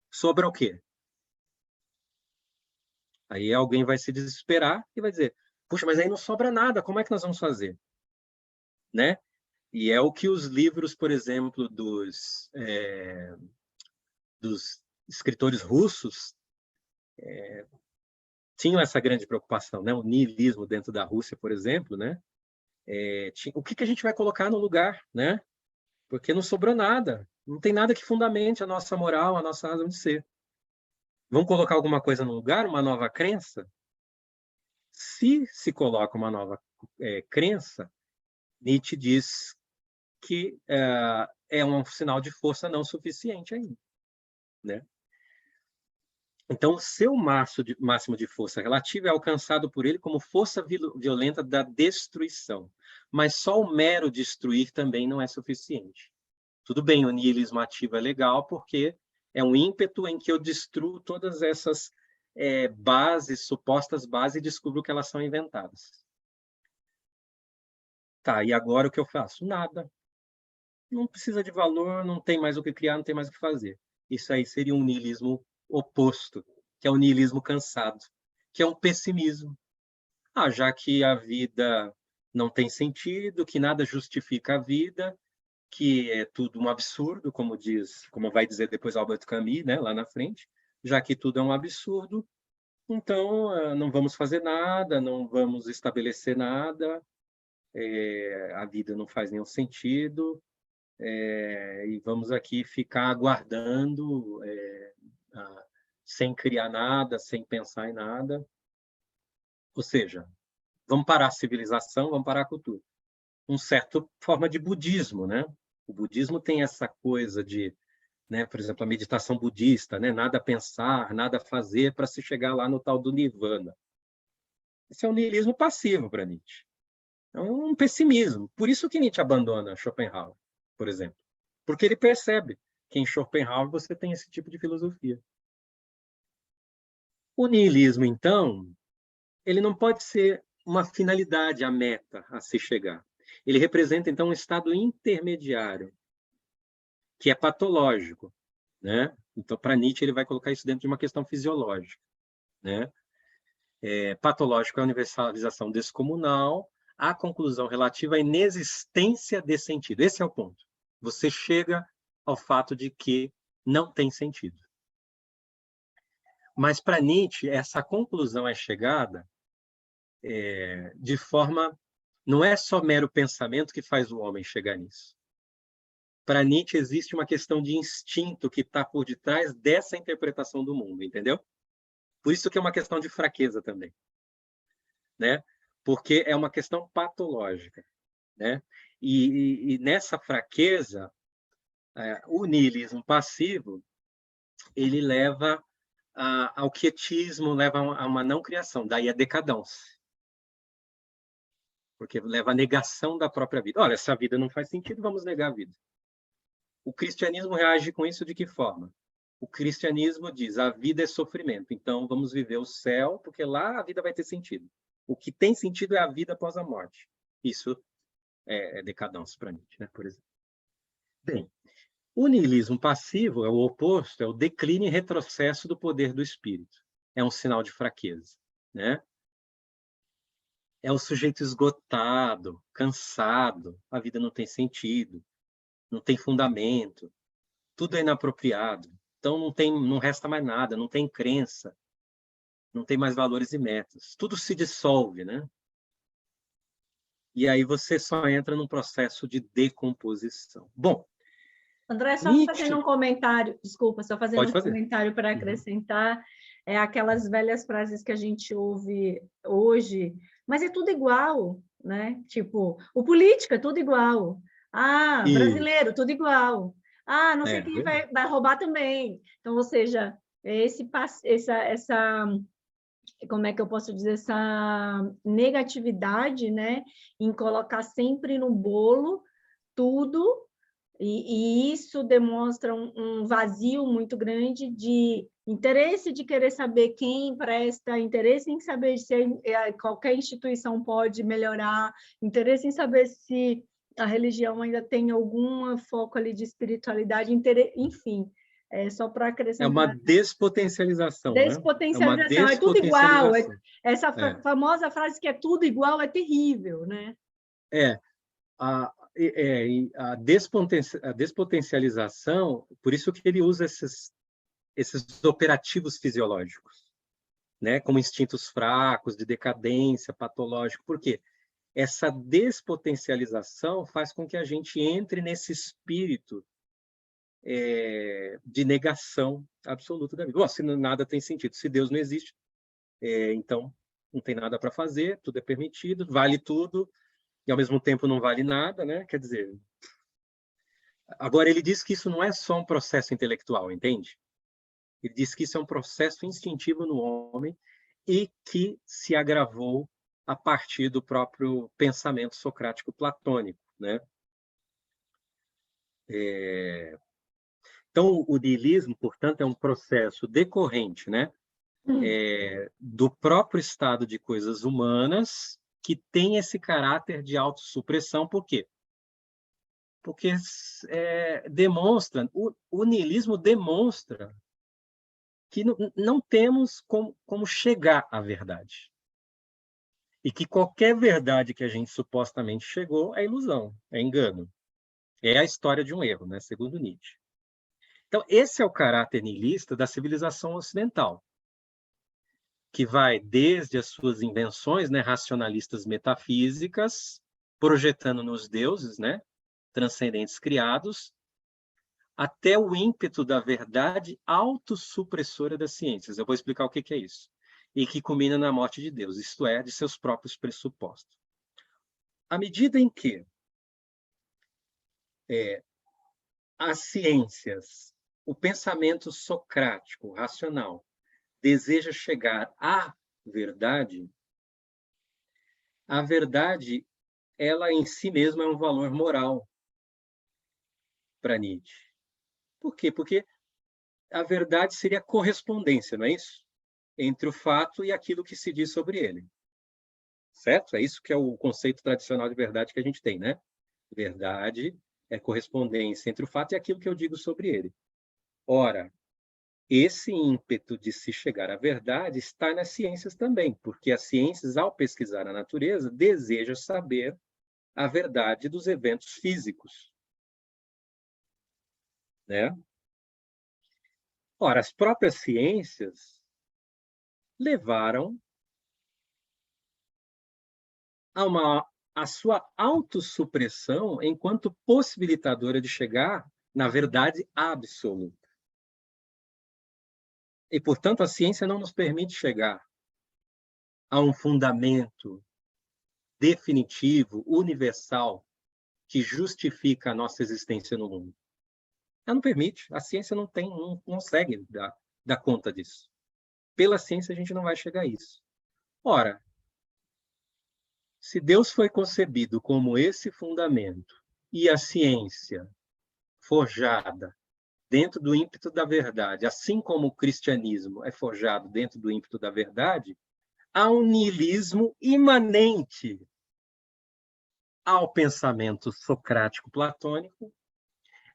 sobra o quê? Aí alguém vai se desesperar e vai dizer, puxa, mas aí não sobra nada, como é que nós vamos fazer? Né? E é o que os livros, por exemplo, dos escritores russos tinham essa grande preocupação, né? O niilismo dentro da Rússia, por exemplo, né? O que a gente vai colocar no lugar, né? Porque não sobrou nada, não tem nada que fundamente a nossa moral, a nossa razão de ser. Vamos colocar alguma coisa no lugar, uma nova crença? Se coloca uma nova crença, Nietzsche diz que é um sinal de força não suficiente ainda, né? Então, o seu máximo de força relativa é alcançado por ele como força violenta da destruição. Mas só o mero destruir também não é suficiente. Tudo bem, o niilismo ativo é legal porque é um ímpeto em que eu destruo todas essas bases, supostas bases, e descubro que elas são inventadas. Tá, e agora o que eu faço? Nada. Não precisa de valor, não tem mais o que criar, não tem mais o que fazer. Isso aí seria um niilismo oposto, que é o niilismo cansado, que é um pessimismo. Já que a vida não tem sentido, que nada justifica a vida, que é tudo um absurdo, como vai dizer depois Albert Camus, né, lá na frente, já que tudo é um absurdo, então não vamos fazer nada, não vamos estabelecer nada, a vida não faz nenhum sentido, e vamos aqui ficar aguardando, sem criar nada, sem pensar em nada. Ou seja, vamos parar a civilização, vamos parar a cultura. Uma certa forma de budismo, né? O budismo tem essa coisa de, né, por exemplo, a meditação budista, né? Nada pensar, nada fazer para se chegar lá no tal do nirvana. Esse é um niilismo passivo para Nietzsche. É um pessimismo. Por isso que Nietzsche abandona Schopenhauer, por exemplo. Porque ele percebe que em Schopenhauer você tem esse tipo de filosofia. O niilismo, então, ele não pode ser uma finalidade, a meta a se chegar. Ele representa, então, um estado intermediário, que é patológico, né? Então, para Nietzsche, ele vai colocar isso dentro de uma questão fisiológica, né? Patológico é a universalização descomunal, a conclusão relativa à inexistência de sentido. Esse é o ponto. Você chega ao fato de que não tem sentido. Mas, para Nietzsche, essa conclusão é chegada de forma... Não é só mero pensamento que faz o homem chegar nisso. Para Nietzsche, existe uma questão de instinto que está por detrás dessa interpretação do mundo, entendeu? Por isso que é uma questão de fraqueza também, né? Porque é uma questão patológica, né? E nessa fraqueza, o niilismo passivo, ele leva ao quietismo leva a uma não criação, daí a decadência. Porque leva à negação da própria vida. Olha, essa vida não faz sentido, vamos negar a vida. O cristianismo reage com isso de que forma? O cristianismo diz, a vida é sofrimento, então vamos viver o céu, porque lá a vida vai ter sentido. O que tem sentido é a vida após a morte. Isso é decadência para Nietzsche, né, por exemplo. Bem, o niilismo passivo é o oposto, é o declínio e retrocesso do poder do espírito. É um sinal de fraqueza, né? É o sujeito esgotado, cansado, a vida não tem sentido, não tem fundamento, tudo é inapropriado. Então não resta mais nada, não tem crença, não tem mais valores e metas. Tudo se dissolve, né? E aí você só entra num processo de decomposição. Bom, André, só Nietzsche... fazendo um comentário, desculpa, só fazendo um comentário para acrescentar, aquelas velhas frases que a gente ouve hoje, mas é tudo igual, né? Tipo, o político é tudo igual. Ah, brasileiro, tudo igual. Ah, não sei quem vai roubar também. Então, ou seja, essa como é que eu posso dizer, essa negatividade, né, em colocar sempre no bolo tudo, e isso demonstra um vazio muito grande de interesse de querer saber quem presta, interesse em saber se qualquer instituição pode melhorar, interesse em saber se a religião ainda tem algum foco ali de espiritualidade, enfim, só para acrescentar. É uma despotencialização, Despotencialização, né? É tudo igual. Essa famosa frase que é tudo igual é terrível, né? A despotencialização, por isso que ele usa esses operativos fisiológicos, né? Como instintos fracos, de decadência, patológico. Por quê? Essa despotencialização faz com que a gente entre nesse espírito de negação absoluta da vida. Se nada tem sentido, se Deus não existe, então não tem nada para fazer, tudo é permitido, vale tudo, e ao mesmo tempo não vale nada, né? Quer dizer... Agora, ele diz que isso não é só um processo intelectual, entende? Ele diz que isso é um processo instintivo no homem e que se agravou a partir do próprio pensamento socrático platônico, né? Então, o niilismo, portanto, é um processo decorrente, né? Do próprio estado de coisas humanas que tem esse caráter de autossupressão. Por quê? Porque demonstra, o niilismo demonstra que não temos como chegar à verdade. E que qualquer verdade que a gente supostamente chegou é ilusão, é engano. É a história de um erro, né? Segundo Nietzsche. Então, esse é o caráter niilista da civilização ocidental, que vai desde as suas invenções, né, racionalistas metafísicas, projetando nos deuses, né, transcendentes criados, até o ímpeto da verdade autossupressora das ciências. Eu vou explicar o que é isso. E que culmina na morte de Deus, isto é, de seus próprios pressupostos. À medida em que as ciências, o pensamento socrático, racional, deseja chegar à verdade, a verdade, ela em si mesma é um valor moral para Nietzsche. Por quê? Porque a verdade seria correspondência, não é isso? Entre o fato e aquilo que se diz sobre ele. Certo? É isso que é o conceito tradicional de verdade que a gente tem, né? Verdade é correspondência entre o fato e aquilo que eu digo sobre ele. Ora, esse ímpeto de se chegar à verdade está nas ciências também, porque as ciências, ao pesquisar a natureza, desejam saber a verdade dos eventos físicos, né? Ora, as próprias ciências levaram a sua autossupressão enquanto possibilitadora de chegar na verdade absoluta. E, portanto, a ciência não nos permite chegar a um fundamento definitivo, universal, que justifica a nossa existência no mundo. Ela não permite, a ciência não consegue dar conta disso. pela ciência a gente não vai chegar a isso. Ora, se Deus foi concebido como esse fundamento e a ciência forjada dentro do ímpeto da verdade, assim como o cristianismo é forjado dentro do ímpeto da verdade, há um niilismo imanente ao pensamento socrático-platônico,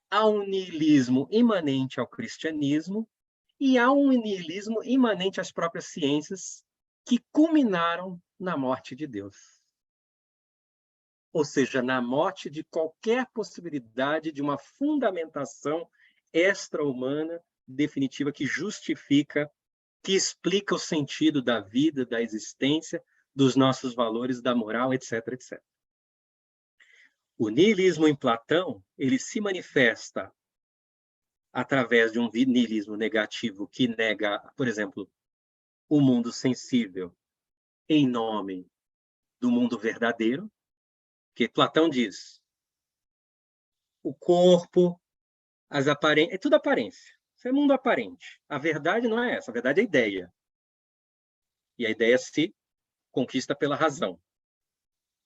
há um niilismo imanente ao cristianismo e há um niilismo imanente às próprias ciências que culminaram na morte de Deus. Ou seja, na morte de qualquer possibilidade de uma fundamentação extra-humana definitiva que justifica, que explica o sentido da vida, da existência, dos nossos valores, da moral, etc., etc. O niilismo em Platão, ele se manifesta através de um niilismo negativo que nega, por exemplo, o mundo sensível em nome do mundo verdadeiro, que Platão diz, o corpo, as aparências, é tudo aparência. Isso é mundo aparente. A verdade não é essa, a verdade é a ideia. E a ideia se conquista pela razão,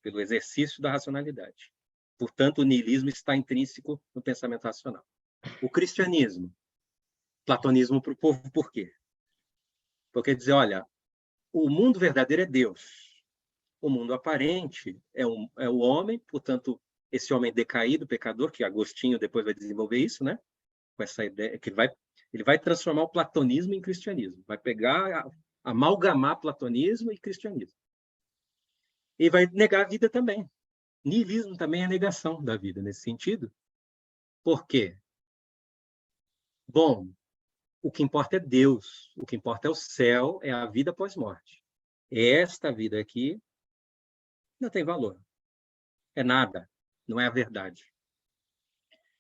pelo exercício da racionalidade. Portanto, o niilismo está intrínseco no pensamento racional. O cristianismo, platonismo para o povo, por quê? Porque dizer, olha, o mundo verdadeiro é Deus. O mundo aparente é o homem, portanto, esse homem decaído, pecador, que Agostinho depois vai desenvolver isso, né? Com essa ideia que ele vai transformar o platonismo em cristianismo, vai pegar, amalgamar platonismo e cristianismo. E vai negar a vida também. Niilismo também é negação da vida nesse sentido. Por quê? Bom, o que importa é Deus, o que importa é o céu, é a vida pós-morte. Esta vida aqui não tem valor. É nada, não é a verdade.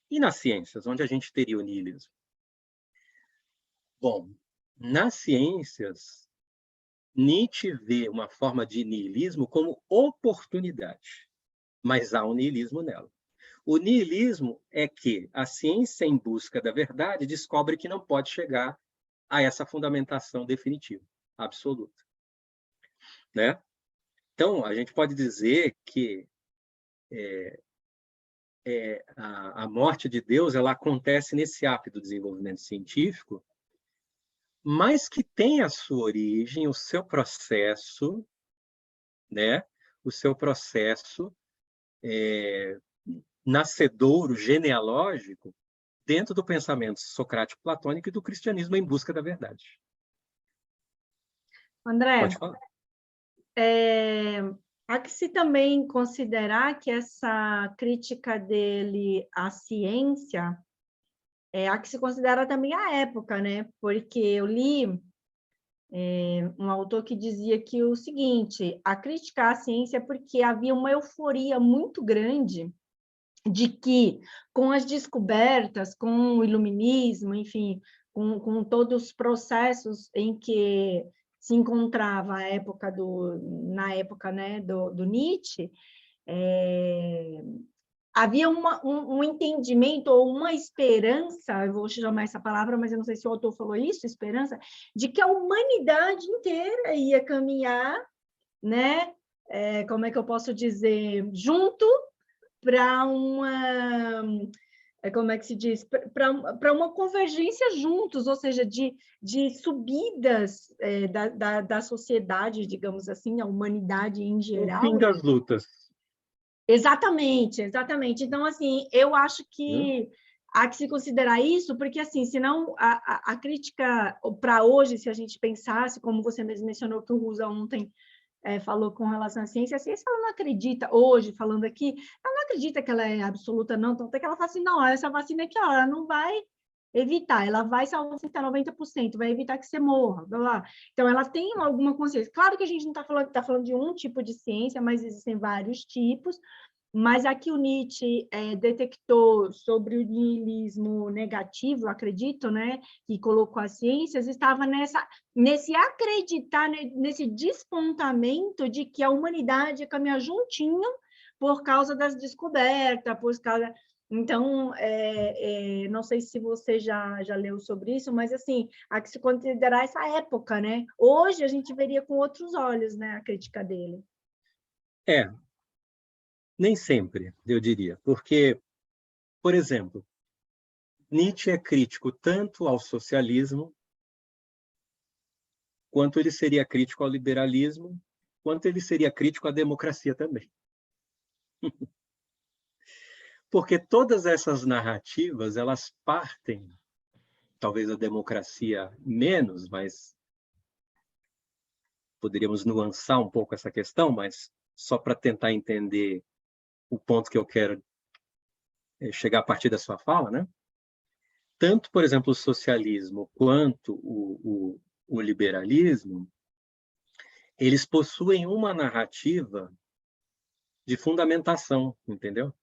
E nas ciências, onde a gente teria o niilismo? Bom, nas ciências, Nietzsche vê uma forma de niilismo como oportunidade, mas há um niilismo nela. O niilismo é que a ciência, em busca da verdade, descobre que não pode chegar a essa fundamentação definitiva, absoluta. Né? Então, a gente pode dizer que a morte de Deus ela acontece nesse ápice do desenvolvimento científico, mas que tem a sua origem, o seu processo, né? O seu processo nascedouro, genealógico, dentro do pensamento socrático-platônico e do cristianismo em busca da verdade. André, pode falar. Há que se também considerar que essa crítica dele à ciência, há que se considerar também a época, né? Porque eu li um autor que dizia que o seguinte, a crítica à ciência é porque havia uma euforia muito grande de que, com as descobertas, com o iluminismo, enfim, com todos os processos em que se encontrava na época né, do Nietzsche, havia um entendimento ou uma esperança, eu vou chamar essa palavra, mas eu não sei se o autor falou isso, esperança, de que a humanidade inteira ia caminhar, né? Como é que eu posso dizer? Junto para uma... como é que se diz? Para uma convergência juntos, ou seja, de subidas da sociedade, digamos assim, a humanidade em geral. O fim das lutas. Exatamente, exatamente. Então, assim, eu acho que há que se considerar isso, porque, assim, senão a crítica para hoje, se a gente pensasse, como você mesmo mencionou que o Rousseau ontem falou com relação à ciência, a ciência ela não acredita, hoje, falando aqui, ela não acredita que ela é absoluta, não, tanto é que ela fala assim, não, essa vacina aqui, ó, ela não vai evitar, ela vai salvar 90%, vai evitar que você morra, blá, blá. Então, ela tem alguma consciência. Claro que a gente não está falando de um tipo de ciência, mas existem vários tipos, mas aqui o Nietzsche detectou sobre o niilismo negativo, acredito, né, que colocou as ciências, estava nesse acreditar, nesse despontamento de que a humanidade ia caminhar juntinho por causa das descobertas, por causa... Então, não sei se você já leu sobre isso, mas assim, há que se considerar essa época, né? Hoje a gente veria com outros olhos, né, a crítica dele. Nem sempre, eu diria, porque, por exemplo, Nietzsche é crítico tanto ao socialismo, quanto ele seria crítico ao liberalismo, quanto ele seria crítico à democracia também. Porque todas essas narrativas, elas partem, talvez a democracia menos, mas poderíamos nuançar um pouco essa questão, mas só para tentar entender o ponto que eu quero chegar a partir da sua fala, né? Tanto, por exemplo, o socialismo quanto o liberalismo, eles possuem uma narrativa de fundamentação, entendeu?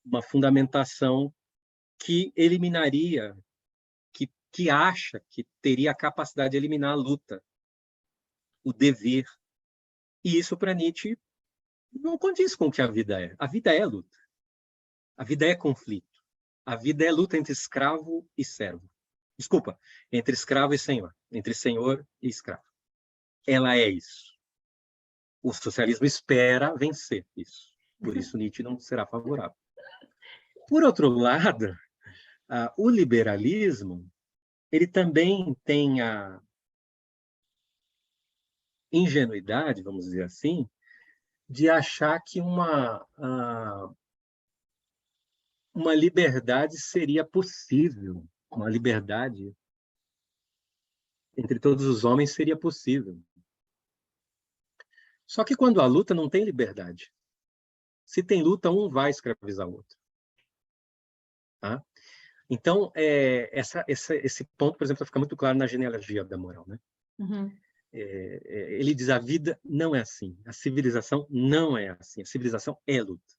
Uma fundamentação que eliminaria, que acha que teria a capacidade de eliminar a luta, o dever. E isso, para Nietzsche, não condiz com o que a vida é. A vida é luta. A vida é conflito. A vida é luta entre escravo e servo. Desculpa, entre escravo e senhor. Entre senhor e escravo. Ela é isso. O socialismo espera vencer isso. Por isso, Nietzsche não será favorável. Por outro lado, o liberalismo, ele também tem a ingenuidade, vamos dizer assim, de achar que uma liberdade seria possível, uma liberdade entre todos os homens seria possível. Só que quando há luta, não tem liberdade. Se tem luta, um vai escravizar o outro. Tá? Então, esse ponto, por exemplo, fica muito claro na genealogia da moral, né? Uhum. Ele diz: a vida não é assim, a civilização não é assim, a civilização é luta.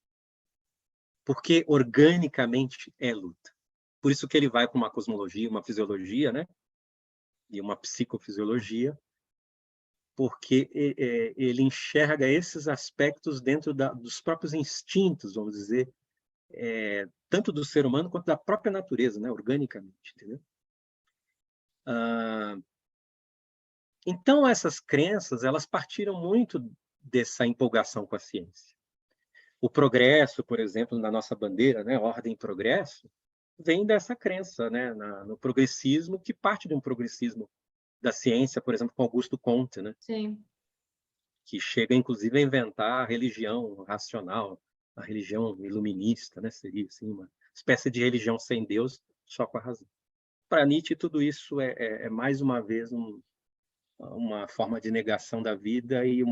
Porque organicamente é luta. Por isso que ele vai com uma cosmologia, uma fisiologia, né? E uma psicofisiologia, porque ele enxerga esses aspectos dentro dos próprios instintos, vamos dizer, tanto do ser humano quanto da própria natureza, né? Organicamente, entendeu? Então, essas crenças, elas partiram muito dessa empolgação com a ciência. O progresso, por exemplo, na nossa bandeira, né? Ordem e progresso, vem dessa crença, né? No progressismo, que parte de um progressismo da ciência, por exemplo, com Augusto Comte, né? Sim. Que chega, inclusive, a inventar a religião racional, a religião iluminista, né? Seria assim, uma espécie de religião sem Deus, só com a razão. Para Nietzsche, tudo isso é mais uma vez uma forma de negação da vida e eu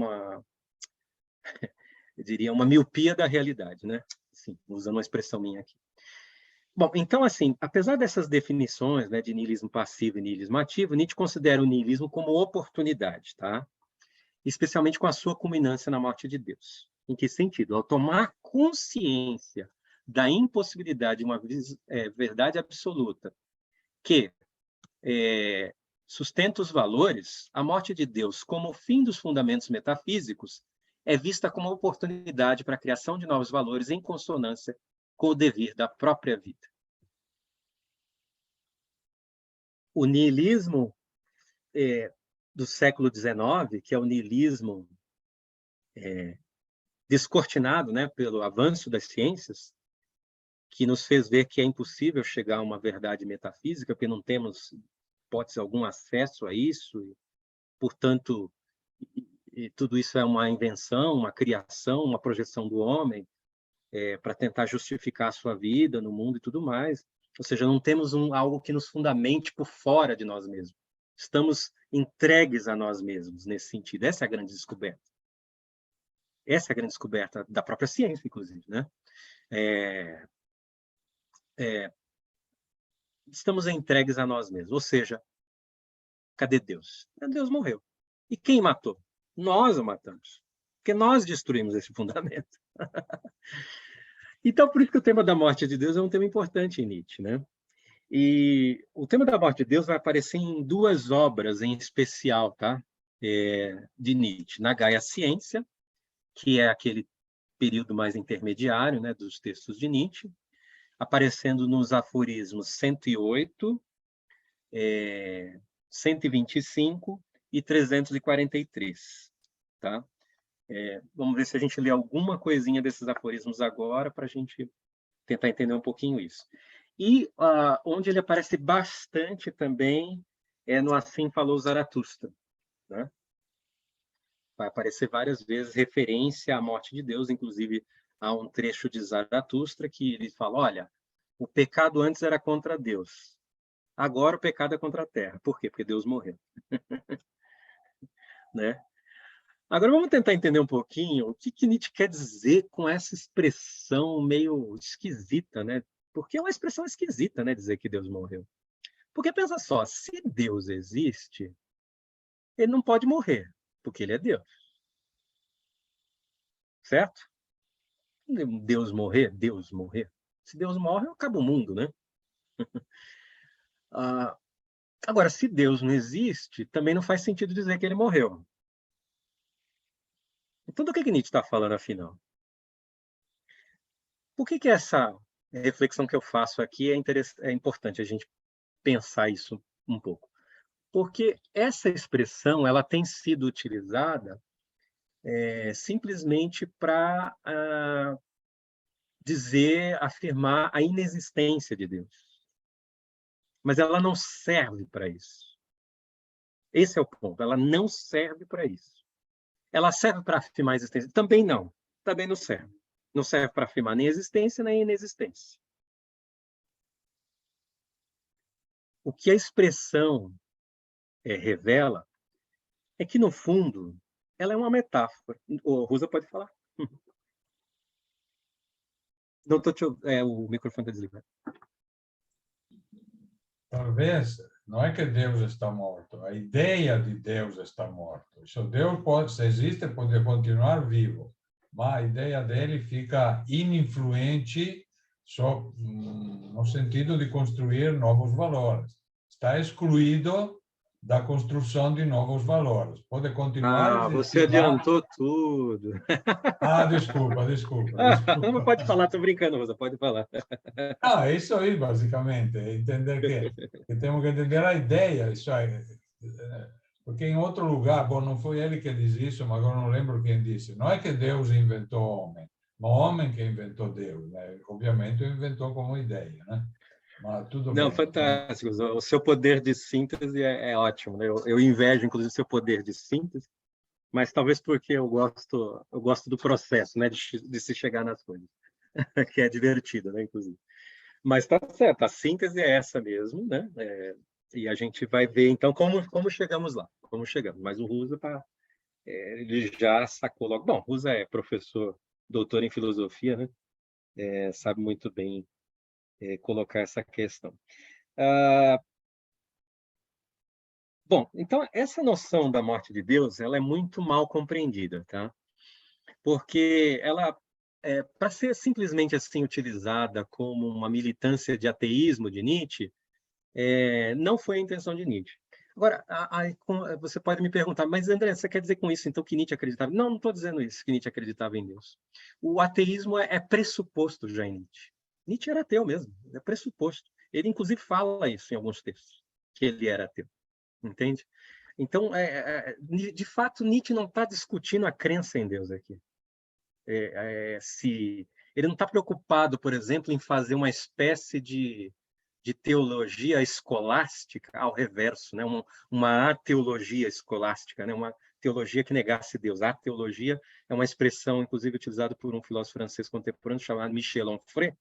diria, uma miopia da realidade, né? Assim, usando uma expressão minha aqui. Bom, então, assim, apesar dessas definições, né, de niilismo passivo e niilismo ativo, Nietzsche considera o niilismo como oportunidade, tá? Especialmente com a sua culminância na morte de Deus. Em que sentido? Ao tomar consciência da impossibilidade de uma verdade absoluta que sustenta os valores, a morte de Deus, como o fim dos fundamentos metafísicos, é vista como uma oportunidade para a criação de novos valores em consonância com o dever da própria vida. O niilismo do século XIX, que é o niilismo descortinado, né, pelo avanço das ciências, que nos fez ver que é impossível chegar a uma verdade metafísica, porque não temos, hipótese algum, acesso a isso, e, portanto, tudo isso é uma invenção, uma criação, uma projeção do homem para tentar justificar a sua vida no mundo e tudo mais. Ou seja, não temos algo que nos fundamente por fora de nós mesmos. Estamos entregues a nós mesmos nesse sentido. Essa é a grande descoberta. Essa é a grande descoberta da própria ciência, inclusive, né? Estamos entregues a nós mesmos. Ou seja, cadê Deus? Deus morreu. E quem matou? Nós o matamos. Porque nós destruímos esse fundamento. Então, por isso que o tema da morte de Deus é um tema importante em Nietzsche, né? E o tema da morte de Deus vai aparecer em duas obras em especial, tá? De Nietzsche. Na Gaia Ciência, que é aquele período mais intermediário, né, dos textos de Nietzsche, aparecendo nos aforismos 108, 125 e 343. Tá? Vamos ver se a gente lê alguma coisinha desses aforismos agora, para a gente tentar entender um pouquinho isso. E onde ele aparece bastante também é no Assim Falou Zaratustra. Né? Vai aparecer várias vezes referência à morte de Deus, inclusive há um trecho de Zaratustra que ele fala, olha, o pecado antes era contra Deus, agora o pecado é contra a terra. Por quê? Porque Deus morreu. Né? Agora vamos tentar entender um pouquinho o que Nietzsche quer dizer com essa expressão meio esquisita, né? Porque é uma expressão esquisita, né, dizer que Deus morreu. Porque pensa só, se Deus existe, ele não pode morrer, porque ele é Deus. Certo? Deus morrer. Se Deus morre, acaba o mundo, né? Agora, se Deus não existe, também não faz sentido dizer que ele morreu. Então, do que Nietzsche está falando, afinal? Por que essa reflexão que eu faço aqui é importante a gente pensar isso um pouco? Porque essa expressão ela tem sido utilizada simplesmente para afirmar a inexistência de Deus. Mas ela não serve para isso. Esse é o ponto. Ela não serve para isso. Ela serve para afirmar a existência? Também não. Também não serve. Não serve para afirmar nem existência nem inexistência. O que a expressão revela é que, no fundo, ela é uma metáfora. O Rosa pode falar. Não tô o microfone está desligado. Talvez, não é que Deus está morto, a ideia de Deus está morto. Se Deus se existe, pode continuar vivo, mas a ideia dele fica ininfluente só no sentido de construir novos valores. Está excluído da construção de novos valores. Pode continuar você adiantou tudo. Desculpa. Não pode falar, estou brincando, Rosa, pode falar. É isso aí, basicamente. Entender que temos que entender a ideia. Isso aí. Porque em outro lugar, bom, não foi ele que disse isso, mas agora não lembro quem disse. Não é que Deus inventou o homem, mas o homem que inventou Deus. Né? Obviamente, o inventou como ideia, né? Mas tudo não, bem. Fantástico. O seu poder de síntese é ótimo. Né? Eu invejo, inclusive, o seu poder de síntese, mas talvez porque eu gosto do processo, né, de se chegar nas coisas, que é divertido, né, inclusive. Mas tá certo, a síntese é essa mesmo, né? E a gente vai ver, então, como chegamos lá, como chegamos. Mas o Rusa ele já sacou logo. Bom, Rusa é professor, doutor em filosofia, né? Sabe muito bem colocar essa questão. Bom, então, essa noção da morte de Deus, ela é muito mal compreendida, tá? Porque ela, para ser simplesmente assim utilizada como uma militância de ateísmo de Nietzsche, não foi a intenção de Nietzsche. Agora, você pode me perguntar, mas André, você quer dizer com isso então que Nietzsche acreditava? Não estou dizendo isso, que Nietzsche acreditava em Deus. O ateísmo é pressuposto já em Nietzsche. Nietzsche era ateu mesmo, é pressuposto. Ele, inclusive, fala isso em alguns textos, que ele era ateu. Entende? Então, de fato, Nietzsche não está discutindo a crença em Deus aqui. Ele não está preocupado, por exemplo, em fazer uma espécie de teologia escolástica ao reverso, né? uma ateologia escolástica, né? Uma teologia que negasse Deus. A teologia é uma expressão, inclusive, utilizada por um filósofo francês contemporâneo chamado Michel Onfray,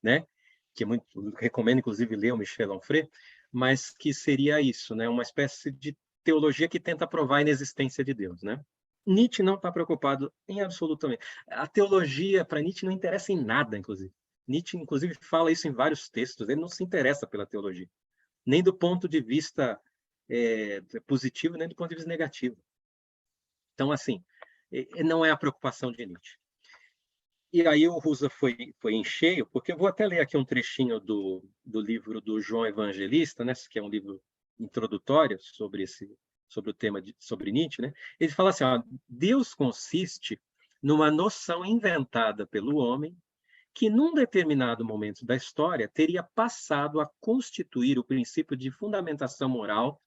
né? Que recomendo, inclusive, ler o Michel Onfray, mas que seria isso, né? Uma espécie de teologia que tenta provar a inexistência de Deus, né? Nietzsche não está preocupado em absolutamente. A teologia, para Nietzsche, não interessa em nada, inclusive. Nietzsche, inclusive, fala isso em vários textos. Ele não se interessa pela teologia, nem do ponto de vista positivo, nem do ponto de vista negativo. Então, assim, não é a preocupação de Nietzsche. E aí o Rusa foi em cheio, porque eu vou até ler aqui um trechinho do livro do João Evangelista, né, que é um livro introdutório sobre o tema sobre Nietzsche, né? Ele fala assim, ó, Deus consiste numa noção inventada pelo homem, que num determinado momento da história teria passado a constituir o princípio de fundamentação moral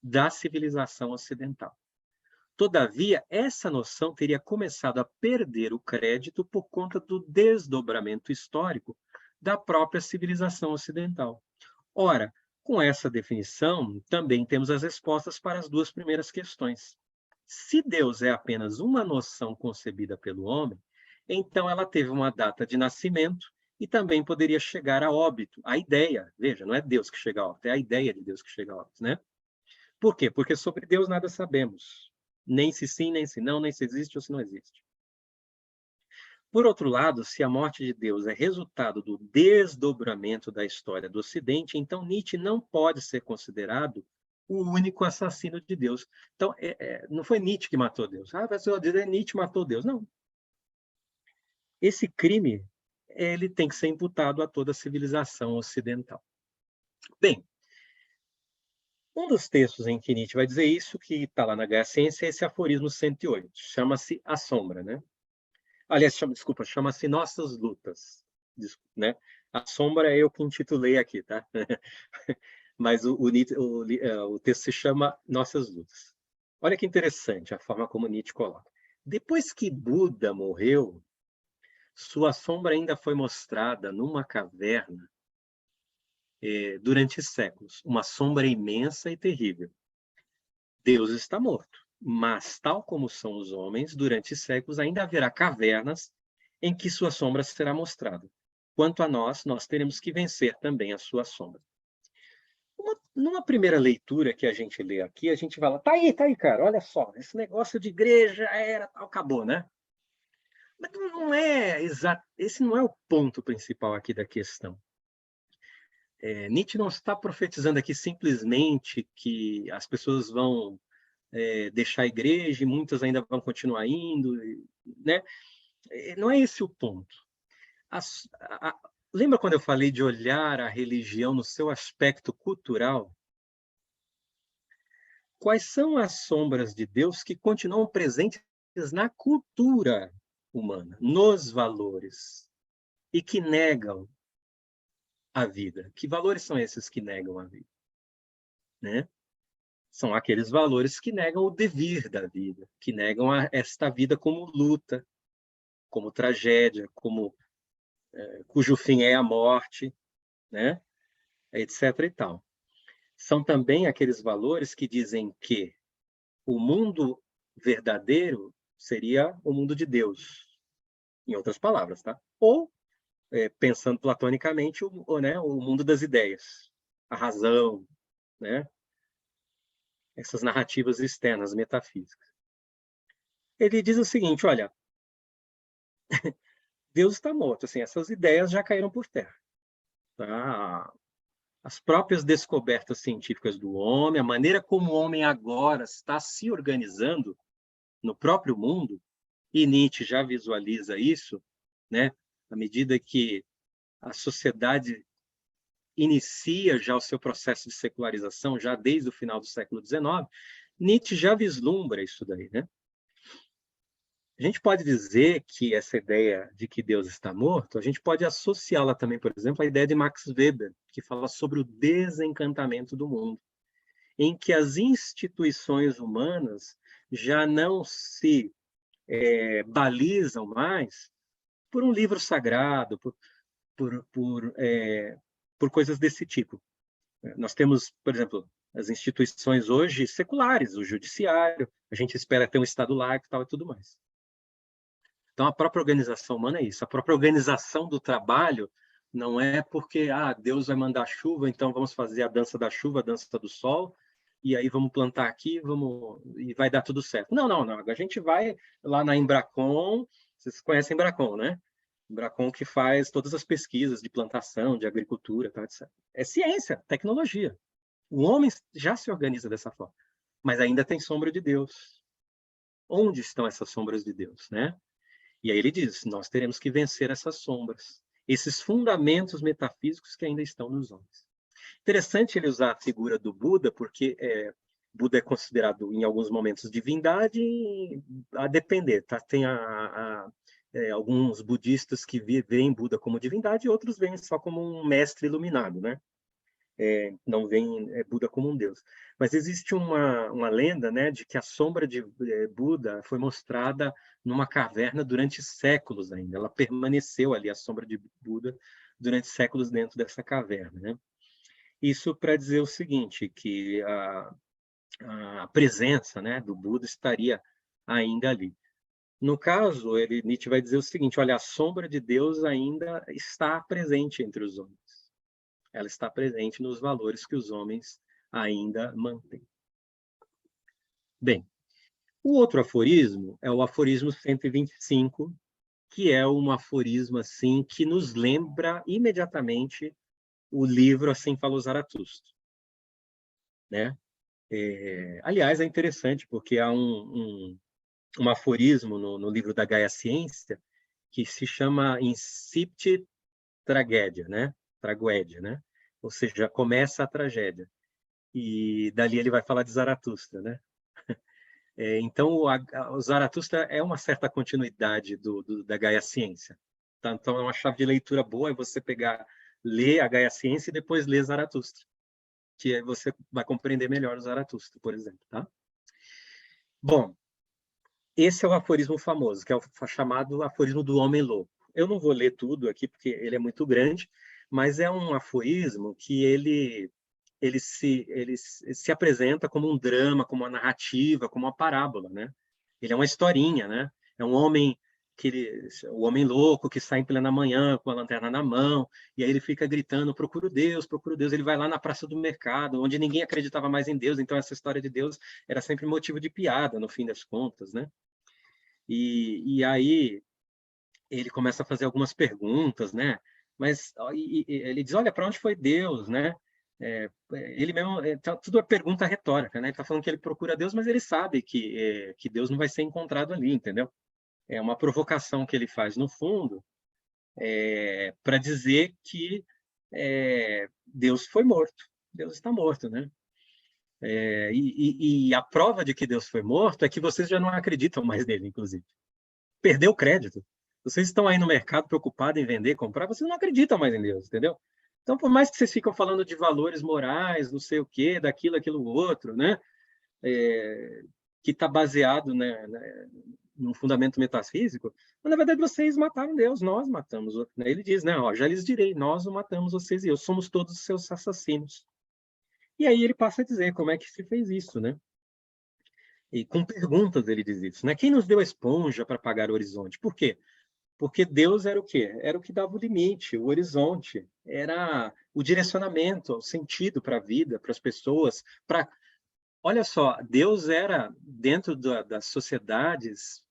da civilização ocidental. Todavia, essa noção teria começado a perder o crédito por conta do desdobramento histórico da própria civilização ocidental. Ora, com essa definição, também temos as respostas para as duas primeiras questões. Se Deus é apenas uma noção concebida pelo homem, então ela teve uma data de nascimento e também poderia chegar a óbito. A ideia, veja, não é Deus que chega a óbito, é a ideia de Deus que chega a óbito, né? Por quê? Porque sobre Deus nada sabemos. Nem se sim, nem se não, nem se existe ou se não existe. Por outro lado, se a morte de Deus é resultado do desdobramento da história do Ocidente, então Nietzsche não pode ser considerado o único assassino de Deus. Então, não foi Nietzsche que matou Deus. Ah, a pessoa diz, Nietzsche matou Deus. Não. Esse crime, ele tem que ser imputado a toda a civilização ocidental. Bem, um dos textos em que Nietzsche vai dizer isso, que está lá na Gaia Ciência, é esse aforismo 108. Chama-se A Sombra, né? Aliás, chama-se Nossas Lutas, né? A Sombra é eu que intitulei aqui, tá? Mas o texto se chama Nossas Lutas. Olha que interessante a forma como Nietzsche coloca. Depois que Buda morreu, sua sombra ainda foi mostrada numa caverna durante séculos, uma sombra imensa e terrível. Deus está morto, mas, tal como são os homens, durante séculos ainda haverá cavernas em que sua sombra será mostrada. Quanto a nós teremos que vencer também a sua sombra. Numa primeira leitura que a gente lê aqui, a gente fala, tá aí, cara, olha só, esse negócio de igreja acabou, né? Mas não é exato, esse não é o ponto principal aqui da questão. Nietzsche não está profetizando aqui simplesmente que as pessoas vão deixar a igreja e muitas ainda vão continuar indo, né? Não é esse o ponto. Lembra quando eu falei de olhar a religião no seu aspecto cultural? Quais são as sombras de Deus que continuam presentes na cultura humana, nos valores, e que negam a vida? Que valores são esses que negam a vida? Né? São aqueles valores que negam o devir da vida, que negam esta vida como luta, como tragédia, cujo fim é a morte, né? Etc. e tal. São também aqueles valores que dizem que o mundo verdadeiro seria o mundo de Deus, em outras palavras, tá? Ou, pensando platonicamente, o mundo das ideias, a razão, né? Essas narrativas externas, metafísicas. Ele diz o seguinte, olha, Deus está morto, assim, essas ideias já caíram por terra. Tá? As próprias descobertas científicas do homem, a maneira como o homem agora está se organizando no próprio mundo, e Nietzsche já visualiza isso, né? À medida que a sociedade inicia já o seu processo de secularização, já desde o final do século XIX, Nietzsche já vislumbra isso daí, né? A gente pode dizer que essa ideia de que Deus está morto, a gente pode associá-la também, por exemplo, à ideia de Max Weber, que fala sobre o desencantamento do mundo, em que as instituições humanas já não se balizam mais por um livro sagrado, por coisas desse tipo. Nós temos, por exemplo, as instituições hoje seculares, o judiciário, a gente espera ter um Estado laico e tal e tudo mais. Então, a própria organização humana é isso. A própria organização do trabalho não é porque Deus vai mandar chuva, então vamos fazer a dança da chuva, a dança do sol, e aí vamos plantar aqui, e vai dar tudo certo. Não. A gente vai lá na Embracon, vocês conhecem Embracon, né? Embracon que faz todas as pesquisas de plantação, de agricultura, tal, etc. É ciência, tecnologia. O homem já se organiza dessa forma, mas ainda tem sombra de Deus. Onde estão essas sombras de Deus, né? E aí ele diz, nós teremos que vencer essas sombras, esses fundamentos metafísicos que ainda estão nos homens. Interessante ele usar a figura do Buda, porque Buda é considerado, em alguns momentos, divindade, a depender, tá? Tem alguns budistas que veem Buda como divindade e outros veem só como um mestre iluminado, né? Não veem Buda como um deus. Mas existe uma lenda, né, de que a sombra de Buda foi mostrada numa caverna durante séculos ainda. Ela permaneceu ali, a sombra de Buda, durante séculos dentro dessa caverna, né? Isso para dizer o seguinte, que a presença, né, do Buda estaria ainda ali. No caso, Nietzsche vai dizer o seguinte, olha, a sombra de Deus ainda está presente entre os homens. Ela está presente nos valores que os homens ainda mantêm. Bem, o outro aforismo é o aforismo 125, que é um aforismo assim que nos lembra imediatamente o livro Assim Falou Zaratustra, né? Aliás, é interessante porque há um aforismo no livro da Gaia Ciência que se chama Incipit Tragédia, né? Tragédia, né? Ou seja, começa a tragédia. E dali ele vai falar de Zaratustra, né? Então, o Zaratustra é uma certa continuidade da Gaia Ciência. Tá? Então, é uma chave de leitura boa é você ler a Gaia Ciência e depois ler Zaratustra, que aí você vai compreender melhor o Zaratustra, por exemplo. Tá? Bom, esse é o aforismo famoso, que é o chamado aforismo do homem louco. Eu não vou ler tudo aqui, porque ele é muito grande, mas é um aforismo que ele se apresenta como um drama, como uma narrativa, como uma parábola, né? Ele é uma historinha, né? É um homem o homem louco que sai em plena manhã com a lanterna na mão, e aí ele fica gritando, procuro Deus, procuro Deus. Ele vai lá na praça do mercado, onde ninguém acreditava mais em Deus, então essa história de Deus era sempre motivo de piada, no fim das contas, né? E aí ele começa a fazer algumas perguntas, né? Mas ele diz, olha, para onde foi Deus, né? Ele mesmo, tudo é pergunta retórica, né? Ele está falando que ele procura Deus, mas ele sabe que Deus não vai ser encontrado ali, entendeu? É uma provocação que ele faz no fundo para dizer que Deus foi morto, Deus está morto, né? E a prova de que Deus foi morto é que vocês já não acreditam mais nele, inclusive. Perdeu o crédito. Vocês estão aí no mercado preocupados em vender, comprar, vocês não acreditam mais em Deus, entendeu? Então, por mais que vocês ficam falando de valores morais, não sei o quê, daquilo, aquilo, outro, né? Que está baseado, né, num fundamento metafísico, mas, na verdade, vocês mataram Deus, nós matamos. Né? Ele diz, né, ó, já lhes direi, nós o matamos, vocês e eu, somos todos os seus assassinos. E aí ele passa a dizer como é que se fez isso, né? E com perguntas ele diz isso, né? Quem nos deu a esponja para apagar o horizonte? Por quê? Porque Deus era o quê? Era o que dava o limite, o horizonte, era o direcionamento, o sentido para a vida, para as pessoas. Olha só, Deus era, dentro das sociedades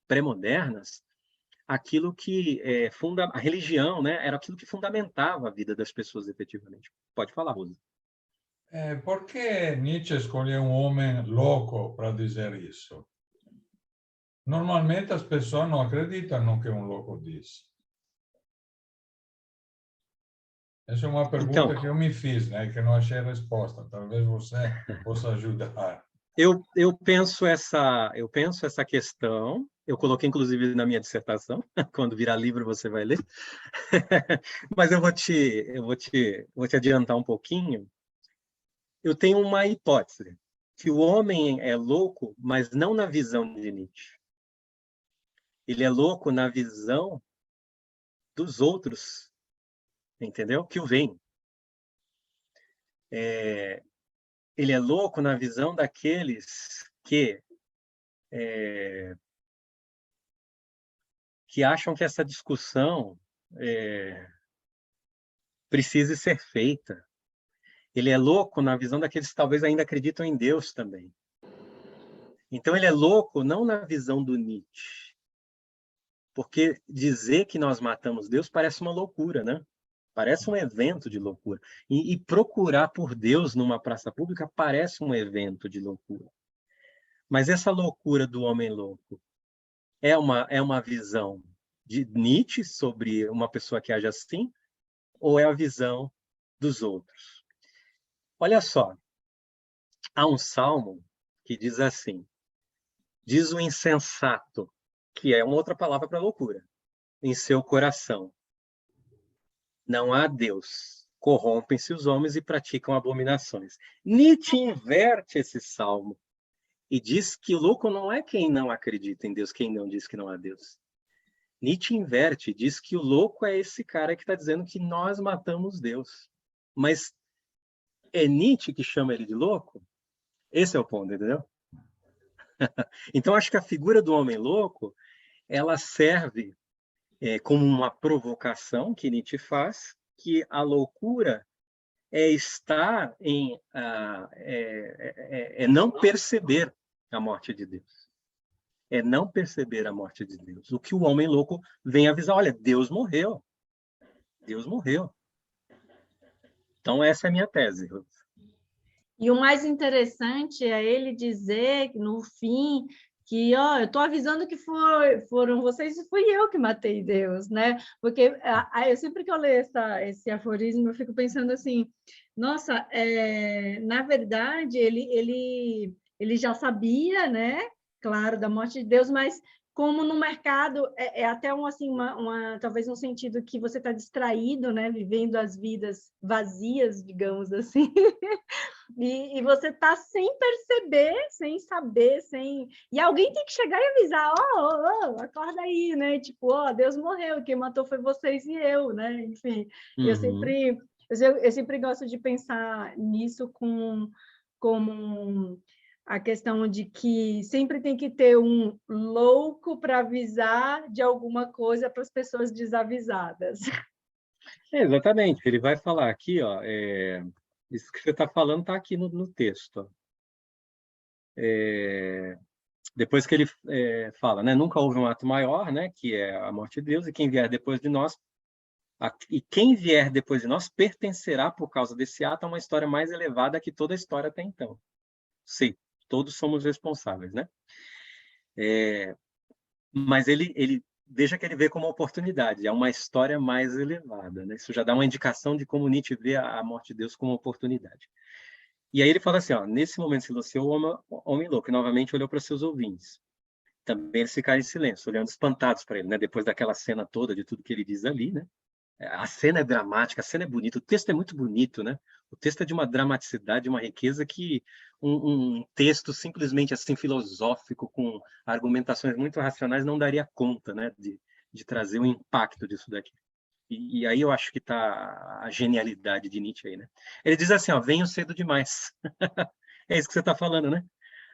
pré-modernas, aquilo que a religião, né? Era aquilo que fundamentava a vida das pessoas efetivamente. Pode falar, Rosa. Por que Nietzsche escolheu um homem louco para dizer isso? Normalmente as pessoas não acreditam no que um louco diz. Essa é uma pergunta que eu me fiz, né, que não achei resposta. Talvez você possa ajudar. Eu penso essa questão. Eu coloquei inclusive na minha dissertação. Quando virar livro você vai ler. Mas eu vou te adiantar um pouquinho. Eu tenho uma hipótese que o homem é louco, mas não na visão de Nietzsche. Ele é louco na visão dos outros, entendeu? Que o veem. Ele é louco na visão daqueles que acham que essa discussão precise ser feita. Ele é louco na visão daqueles que talvez ainda acreditam em Deus também. Então, ele é louco não na visão do Nietzsche. Porque dizer que nós matamos Deus parece uma loucura, né? Parece um evento de loucura. E procurar por Deus numa praça pública parece um evento de loucura. Mas essa loucura do homem louco é uma visão de Nietzsche sobre uma pessoa que age assim? Ou é a visão dos outros? Olha só, Há um salmo que diz assim, diz o insensato, que é uma outra palavra para loucura, em seu coração. Não há Deus. Corrompem-se os homens e praticam abominações. Nietzsche inverte esse salmo e diz que o louco não é quem não acredita em Deus, quem não diz que não há Deus. Nietzsche inverte e diz que o louco é esse cara que está dizendo que nós matamos Deus. Mas é Nietzsche que chama ele de louco? Esse é o ponto, entendeu? Então, acho que a figura do homem louco, ela serve como uma provocação que Nietzsche faz, que a loucura é estar em não perceber a morte de Deus. É não perceber a morte de Deus. O que o homem louco vem avisar, olha, Deus morreu. Deus morreu. Então, essa é a minha tese. E o mais interessante é ele dizer, no fim, que ó, eu estou avisando que foram vocês e fui eu que matei Deus, né? Porque eu sempre que eu leio esse aforismo, eu fico pensando assim, nossa, na verdade, ele já sabia, né? Claro, da morte de Deus, mas como no mercado é até assim, talvez um sentido que você está distraído, né? Vivendo as vidas vazias, digamos assim. E você tá sem perceber, sem saber, e alguém tem que chegar e avisar, acorda aí, né? Tipo, Deus morreu, quem matou foi vocês e eu, né? Enfim, eu sempre gosto de pensar nisso como a questão de que sempre tem que ter um louco para avisar de alguma coisa para as pessoas desavisadas. Exatamente, ele vai falar aqui, ó, isso que você está falando está aqui no texto. Depois que ele fala, né, nunca houve um ato maior, né, que é a morte de Deus, e quem vier depois de nós, pertencerá por causa desse ato a uma história mais elevada que toda a história até então. Sim, todos somos responsáveis, né? Mas ele deixa que ele vê como uma oportunidade, é uma história mais elevada, né? Isso já dá uma indicação de como Nietzsche vê a morte de Deus como uma oportunidade. E aí ele fala assim, ó, nesse momento silenciou o homem louco, e novamente olhou para seus ouvintes. Também eles ficaram em silêncio, olhando espantados para ele, né? Depois daquela cena toda, de tudo que ele diz ali, né? A cena é dramática, a cena é bonita, o texto é muito bonito, né? O texto é de uma dramaticidade, de uma riqueza que um texto simplesmente assim filosófico, com argumentações muito racionais, não daria conta, né? De trazer o impacto disso daqui. E aí eu acho que está a genialidade de Nietzsche aí, né? Ele diz assim, ó, venho cedo demais. É isso que você está falando, né?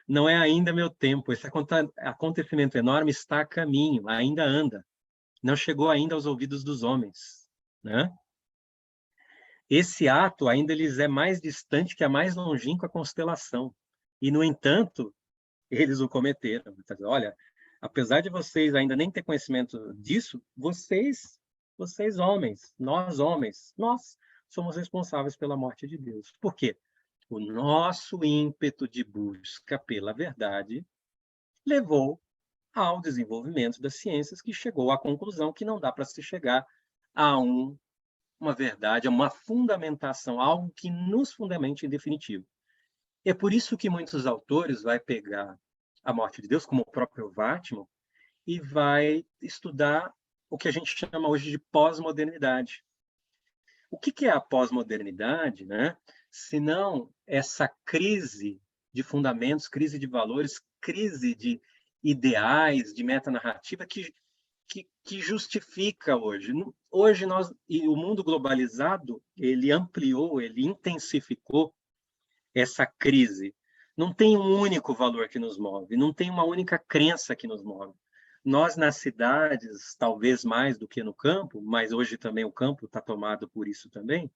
Não é ainda meu tempo. Esse acontecimento enorme está a caminho, ainda anda. Não chegou ainda aos ouvidos dos homens, né? Esse ato ainda lhes é mais distante que a mais longínqua constelação. E, no entanto, eles o cometeram. Olha, apesar de vocês ainda nem ter conhecimento disso, vocês homens, nós somos responsáveis pela morte de Deus. Por quê? O nosso ímpeto de busca pela verdade levou ao desenvolvimento das ciências, que chegou à conclusão que não dá para se chegar a uma verdade, a uma fundamentação, algo que nos fundamente em definitivo. É por isso que muitos autores vão pegar a morte de Deus, como o próprio Watman, e vai estudar o que a gente chama hoje de pós-modernidade. O que é a pós-modernidade, né? Senão essa crise de fundamentos, crise de valores, crise de ideais, de metanarrativa que justifica hoje. Hoje e o mundo globalizado, ele ampliou, ele intensificou essa crise. Não tem um único valor que nos move, não tem uma única crença que nos move. Nós, nas cidades, talvez mais do que no campo, mas hoje também o campo está tomado por isso também,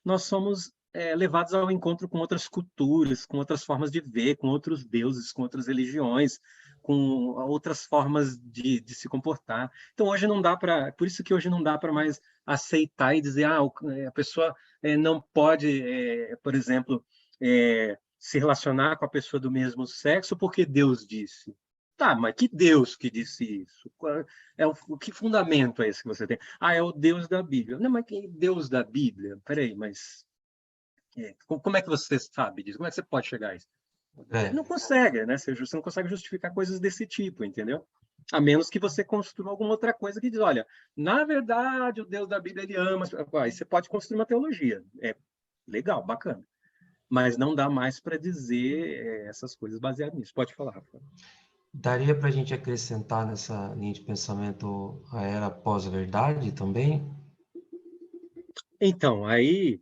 nós somos levados ao encontro com outras culturas, com outras formas de ver, com outros deuses, com outras religiões, com outras formas de se comportar. Então, hoje não dá para... Por isso que hoje não dá para mais aceitar e dizer a pessoa não pode, por exemplo, se relacionar com a pessoa do mesmo sexo porque Deus disse. Tá, mas que Deus que disse isso? Que fundamento é esse que você tem? É o Deus da Bíblia. Não, mas que Deus da Bíblia? Peraí, mas Como é que você sabe disso? Como é que você pode chegar a isso? É, Não consegue, né? Você não consegue justificar coisas desse tipo, entendeu? A menos que você construa alguma outra coisa que diz, olha, na verdade, o Deus da Bíblia, ele ama. Aí você pode construir uma teologia. É legal, bacana. Mas não dá mais para dizer essas coisas baseadas nisso. Pode falar, Rafa. daria para a gente acrescentar nessa linha de pensamento a era pós-verdade também? Então, aí,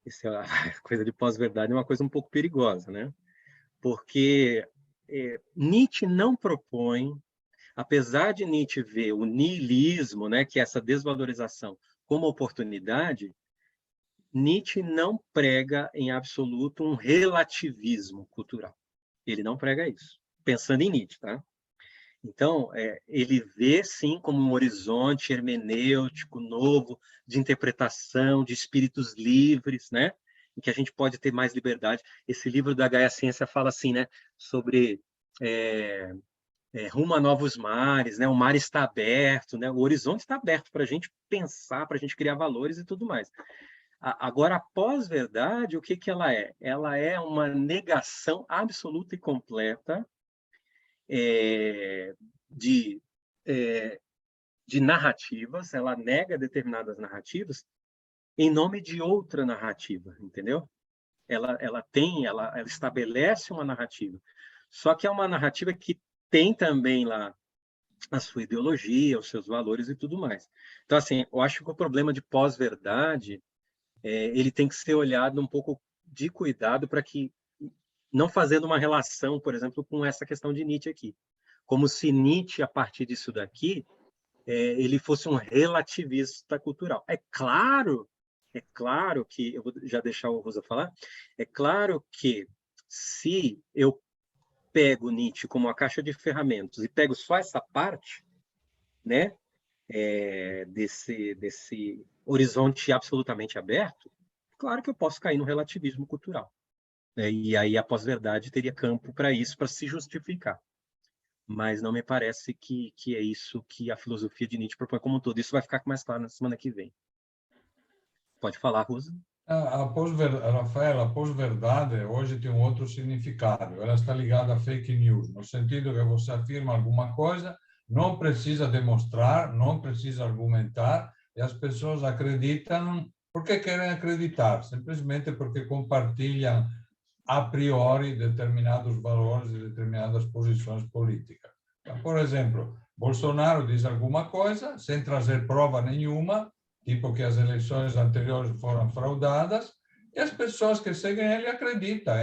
isso é a coisa de pós-verdade é uma coisa um pouco perigosa, né? Porque Nietzsche não propõe, apesar de Nietzsche ver o niilismo, né, que é essa desvalorização, como oportunidade, Nietzsche não prega em absoluto um relativismo cultural. Ele não prega isso, pensando em Nietzsche, tá? Então, ele vê, sim, como um horizonte hermenêutico novo, de interpretação, de espíritos livres, né? Em que a gente pode ter mais liberdade. Esse livro da Gaia Ciência fala assim, né? Sobre rumo a novos mares, né? O mar está aberto, né? O horizonte está aberto para a gente pensar, para a gente criar valores e tudo mais. Agora, a pós-verdade, o que que ela é? Ela é uma negação absoluta e completa de, de narrativas, ela nega determinadas narrativas em nome de outra narrativa, entendeu? Ela estabelece uma narrativa, só que é uma narrativa que tem também lá a sua ideologia, os seus valores e tudo mais. Então, assim, eu acho que o problema de pós-verdade ele tem que ser olhado um pouco de cuidado para que, não fazendo uma relação, por exemplo, com essa questão de Nietzsche aqui. Como se Nietzsche, a partir disso daqui, ele fosse um relativista cultural. É claro que, eu vou já deixar o Rosa falar, é claro que se eu pego Nietzsche como uma caixa de ferramentas e pego só essa parte, né, desse horizonte absolutamente aberto, claro que eu posso cair no relativismo cultural. Né? E aí a pós-verdade teria campo para isso, para se justificar. Mas não me parece que é isso que a filosofia de Nietzsche propõe como um todo. Isso vai ficar mais claro na semana que vem. Pode falar, Rosa? Rafael, a pós-verdade hoje tem um outro significado. Ela está ligada a fake news, no sentido que você afirma alguma coisa, não precisa demonstrar, não precisa argumentar, e as pessoas acreditam porque querem acreditar, simplesmente porque compartilham a priori determinados valores e determinadas posições políticas. Então, por exemplo, Bolsonaro diz alguma coisa sem trazer prova nenhuma, tipo que as eleições anteriores foram fraudadas, e as pessoas que seguem ele acreditam,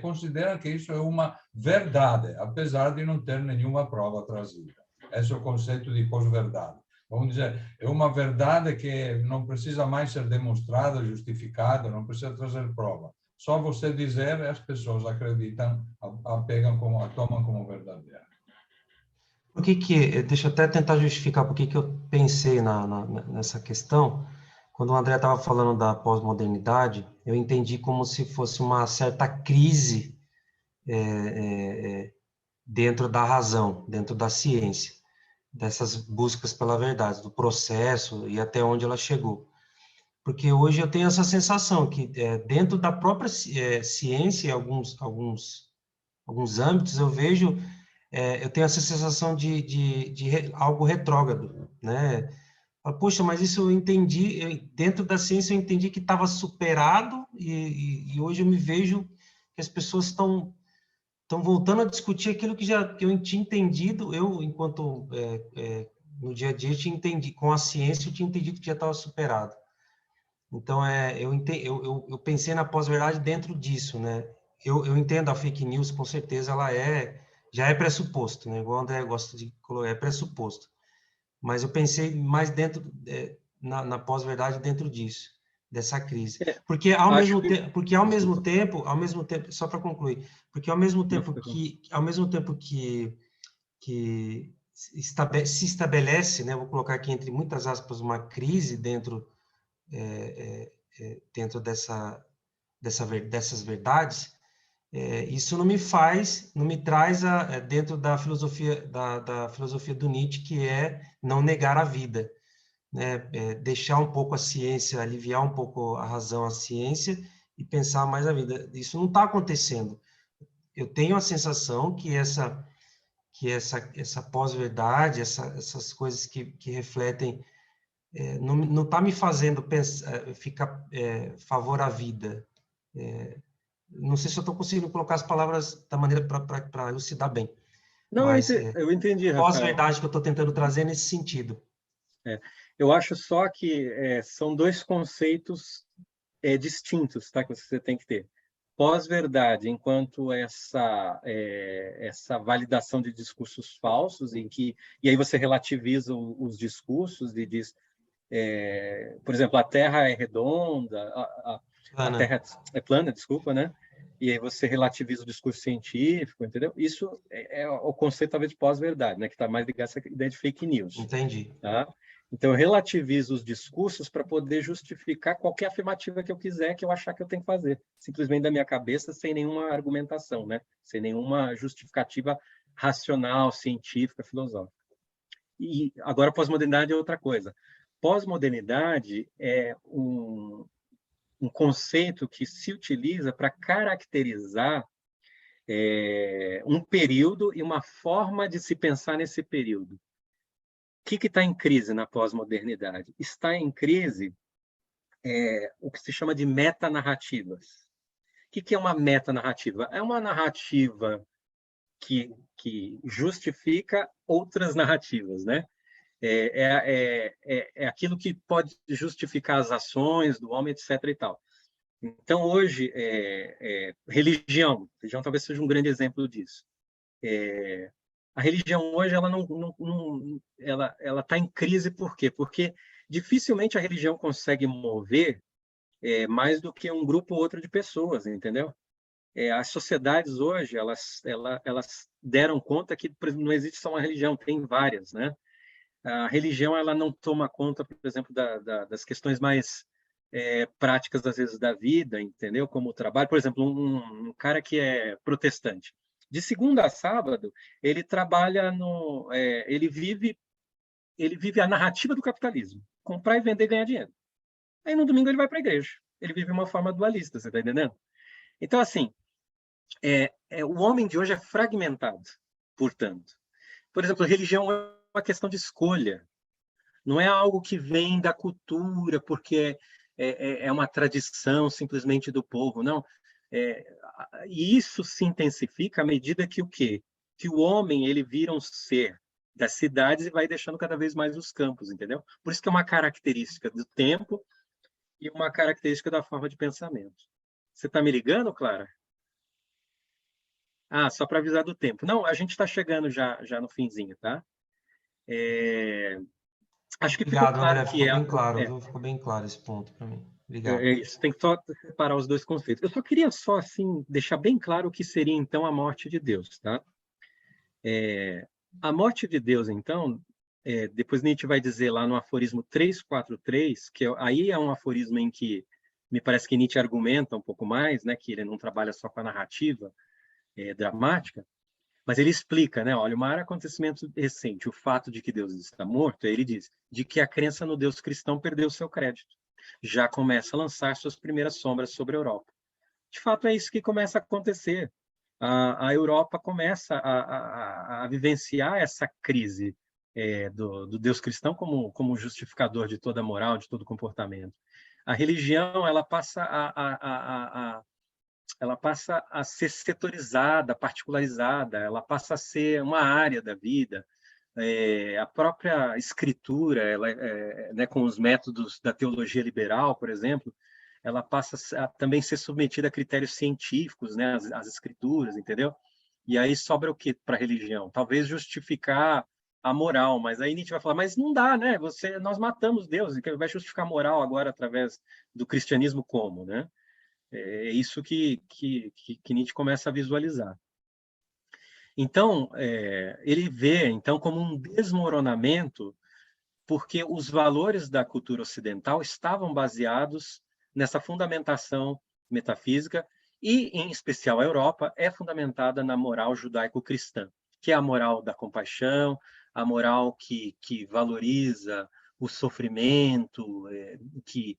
consideram que isso é uma verdade, apesar de não ter nenhuma prova trazida. Esse é o conceito de pós-verdade. Vamos dizer, é uma verdade que não precisa mais ser demonstrada, justificada, não precisa trazer prova. Só você dizer, as pessoas acreditam, a tomam como verdadeira. Deixa eu até tentar justificar por que eu pensei nessa questão. Quando o André estava falando da pós-modernidade, eu entendi como se fosse uma certa crise dentro da razão, dentro da ciência, dessas buscas pela verdade, do processo e até onde ela chegou. Porque hoje eu tenho essa sensação que dentro da própria ciência, em alguns âmbitos, eu vejo, eu tenho essa sensação de algo retrógrado, né? Poxa, mas isso eu entendi, dentro da ciência eu entendi que estava superado e hoje eu me vejo que as pessoas estão voltando a discutir aquilo que eu tinha entendido, eu, enquanto no dia a dia, eu tinha entendido, com a ciência eu tinha entendido que já estava superado. Então, eu pensei na pós-verdade dentro disso, né? Eu entendo a fake news, com certeza, já é pressuposto, né? Igual o André gosta de colocar, é pressuposto. Mas eu pensei mais dentro, na pós-verdade dentro disso, dessa crise. Porque ao mesmo tempo, só para concluir, porque ao mesmo tempo que se estabelece, né? Vou colocar aqui entre muitas aspas, uma crise dentro dessas verdades, isso não me traz dentro da filosofia do Nietzsche, que é não negar a vida, né? Deixar um pouco a ciência, aliviar um pouco a razão à ciência e pensar mais a vida. Isso não está acontecendo. Eu tenho a sensação que essa pós-verdade, essas coisas que refletem, não está me fazendo ficar favor à vida. Não sei se eu estou conseguindo colocar as palavras da maneira para elucidar bem. Não, Mas eu entendi, Rafael. Pós-verdade que eu estou tentando trazer nesse sentido. Eu acho só que são dois conceitos distintos, tá? Que você tem que ter. Pós-verdade, enquanto essa validação de discursos falsos, e aí você relativiza os discursos e diz, por exemplo, a Terra é redonda, a Terra é plana, desculpa, né? E aí você relativiza o discurso científico, entendeu? Isso é o conceito, talvez, de pós-verdade, né? Que está mais ligado a essa ideia de fake news. Entendi. Tá? Então, eu relativizo os discursos para poder justificar qualquer afirmativa que eu quiser, que eu achar que eu tenho que fazer, simplesmente da minha cabeça, sem nenhuma argumentação, né? Sem nenhuma justificativa racional, científica, filosófica. E agora, pós-modernidade é outra coisa. Pós-modernidade é um conceito que se utiliza para caracterizar um período e uma forma de se pensar nesse período. O que está em crise na pós-modernidade? Está em crise o que se chama de metanarrativas. O que é uma metanarrativa? É uma narrativa que justifica outras narrativas, né? É aquilo que pode justificar as ações do homem, etc. e tal. Então, hoje, religião talvez seja um grande exemplo disso. A religião hoje ela está em crise, por quê? Porque dificilmente a religião consegue mover mais do que um grupo ou outro de pessoas, entendeu? As sociedades hoje elas deram conta que, por exemplo, não existe só uma religião, tem várias, né? A religião ela não toma conta, por exemplo, das questões mais práticas, às vezes, da vida, entendeu? Como o trabalho. Por exemplo, um cara que é protestante, de segunda a sábado, ele trabalha ele vive a narrativa do capitalismo, comprar e vender e ganhar dinheiro. Aí no domingo ele vai para a igreja. Ele vive uma forma dualista, você está entendendo? Então, assim, o homem de hoje é fragmentado, portanto. Por exemplo, religião é uma questão de escolha. Não é algo que vem da cultura, porque é uma tradição simplesmente do povo, não. E isso se intensifica à medida que o quê? Que o homem ele vira um ser das cidades e vai deixando cada vez mais os campos, entendeu? Por isso que é uma característica do tempo e uma característica da forma de pensamento. Você está me ligando, Clara? Ah, só para avisar do tempo. Não, a gente está chegando já no finzinho, tá? Acho que Obrigado, ficou claro André. que Ficou bem claro, viu? Ficou bem claro esse ponto para mim. Obrigado. Isso, tem que só separar os dois conceitos. Eu só queria assim, deixar bem claro o que seria, então, a morte de Deus. Tá? A morte de Deus, então, depois Nietzsche vai dizer lá no aforismo 343, que aí é um aforismo em que me parece que Nietzsche argumenta um pouco mais, né, que ele não trabalha só com a narrativa dramática, mas ele explica, né, olha, o maior acontecimento recente, o fato de que Deus está morto, ele diz, de que a crença no Deus cristão perdeu seu crédito. Já começa a lançar suas primeiras sombras sobre a Europa. De fato, é isso que começa a acontecer. A Europa começa a vivenciar essa crise do Deus cristão como justificador de toda moral, de todo comportamento. A religião ela passa a ser setorizada, particularizada, ela passa a ser uma área da vida. A própria escritura, ela, né, com os métodos da teologia liberal, por exemplo, ela passa a também ser submetida a critérios científicos, né, as escrituras, entendeu? E aí sobra o que para a religião? Talvez justificar a moral, mas aí Nietzsche vai falar, mas não dá, né? Nós matamos Deus, e vai justificar a moral agora através do cristianismo como, né? É isso que Nietzsche começa a visualizar. Então, ele vê então como um desmoronamento, porque os valores da cultura ocidental estavam baseados nessa fundamentação metafísica e, em especial, a Europa é fundamentada na moral judaico-cristã, que é a moral da compaixão, a moral que valoriza o sofrimento, que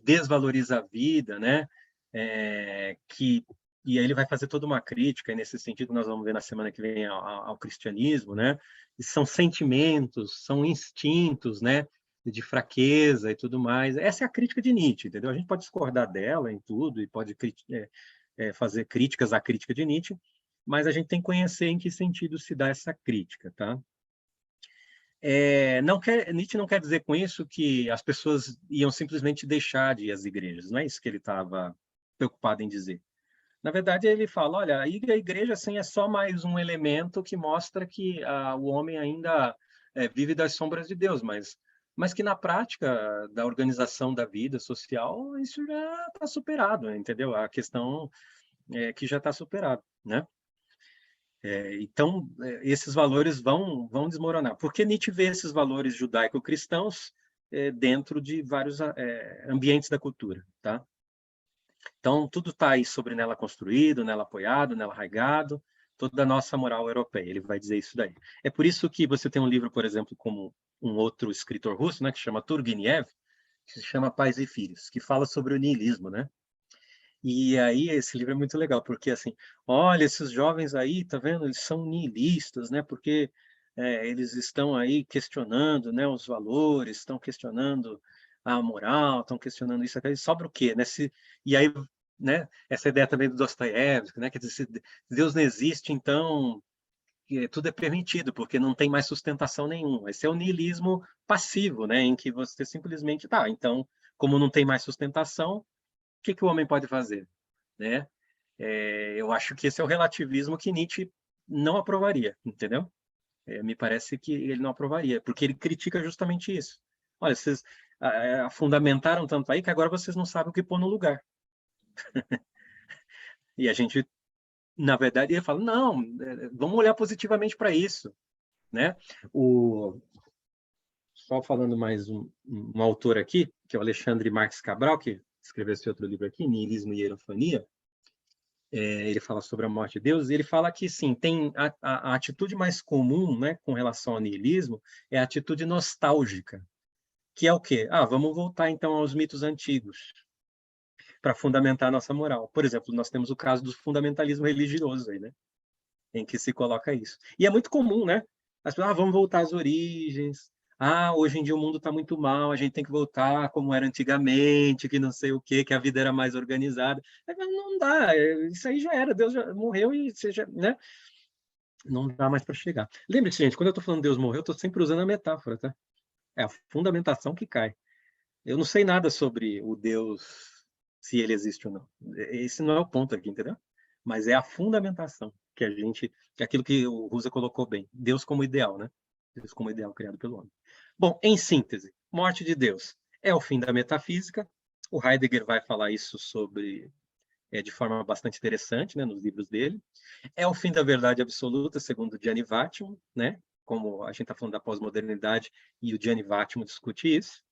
desvaloriza a vida, né? E aí ele vai fazer toda uma crítica, e nesse sentido nós vamos ver na semana que vem ao cristianismo, né? E são sentimentos, são instintos, né? De fraqueza e tudo mais. Essa é a crítica de Nietzsche, entendeu? A gente pode discordar dela em tudo e pode fazer críticas à crítica de Nietzsche, mas a gente tem que conhecer em que sentido se dá essa crítica, tá? Nietzsche não quer dizer com isso que as pessoas iam simplesmente deixar de ir às igrejas, não é isso que ele estava preocupado em dizer. Na verdade, ele fala, olha, a igreja assim, é só mais um elemento que mostra que o homem ainda vive das sombras de Deus, mas que na prática da organização da vida social, isso já está superado, entendeu? A questão é que já está superado, né? Então, esses valores vão desmoronar. Por que Nietzsche vê esses valores judaico-cristãos dentro de vários ambientes da cultura, tá? Então, tudo está aí sobre nela construído, nela apoiado, nela arraigado, toda a nossa moral europeia. Ele vai dizer isso daí. É por isso que você tem um livro, por exemplo, como um outro escritor russo, né, que chama Turgenev, que se chama Pais e Filhos, que fala sobre o niilismo, né? E aí esse livro é muito legal, porque assim, olha, esses jovens aí, tá vendo? Eles são niilistas, né? Porque eles estão aí questionando, né, os valores, estão questionando a moral, estão questionando isso, aquilo, sobra o quê, né? E aí, né, essa ideia também do Dostoiévski, né, que diz, se Deus não existe, então tudo é permitido, porque não tem mais sustentação nenhuma. Esse é o niilismo passivo, né, em que você simplesmente, tá, então, como não tem mais sustentação, o que o homem pode fazer, né? Eu acho que esse é o relativismo que Nietzsche não aprovaria, entendeu? Me parece que ele não aprovaria, porque ele critica justamente isso. Olha, vocês fundamentaram tanto aí que agora vocês não sabem o que pôr no lugar. E a gente, na verdade, ele fala, não, vamos olhar positivamente para isso, né? Só falando mais um autor aqui, que é o Alexandre Marques Cabral, que escreveu esse outro livro aqui, Niilismo e Hierofania. Ele fala sobre a morte de Deus, e ele fala que, sim, tem a atitude mais comum, né, com relação ao niilismo, é a atitude nostálgica, que é o quê? Vamos voltar, então, aos mitos antigos, para fundamentar a nossa moral. Por exemplo, nós temos o caso do fundamentalismo religioso, aí, né, em que se coloca isso. E é muito comum, né? As pessoas, vamos voltar às origens, hoje em dia o mundo está muito mal, a gente tem que voltar como era antigamente, que não sei o quê, que a vida era mais organizada. Mas não dá, isso aí já era, Deus já morreu e seja, né? Não dá mais para chegar. Lembre-se, gente, quando eu estou falando Deus morreu, eu estou sempre usando a metáfora, tá? É a fundamentação que cai. Eu não sei nada sobre o Deus, se ele existe ou não. Esse não é o ponto aqui, entendeu? Mas é a fundamentação que que é aquilo que o Rusa colocou bem, Deus como ideal, né? Deus como ideal criado pelo homem. Bom, em síntese, morte de Deus é o fim da metafísica. O Heidegger vai falar isso de forma bastante interessante, né, nos livros dele. É o fim da verdade absoluta, segundo Gianni Vattimo, né? Como a gente está falando da pós-modernidade e o Gianni Vattimo discute isso.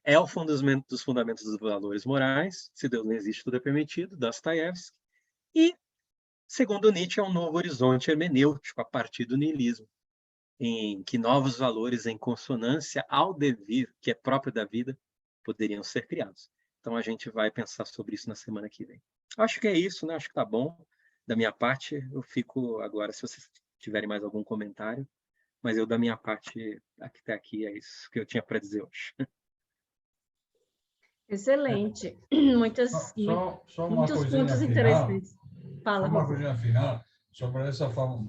É o fundamento dos fundamentos dos valores morais. Se Deus não existe, tudo é permitido, Dostoiévski. E, segundo Nietzsche, é um novo horizonte hermenêutico a partir do niilismo, em que novos valores em consonância ao devir, que é próprio da vida, poderiam ser criados. Então, a gente vai pensar sobre isso na semana que vem. Acho que é isso, né? Acho que está bom. Da minha parte, eu fico agora, se vocês tiverem mais algum comentário, mas eu, da minha parte, até aqui, é isso que eu tinha para dizer hoje. Excelente. Muitos uma coisinha pontos final, interessantes. Fala, uma Rosa. coisinha final sobre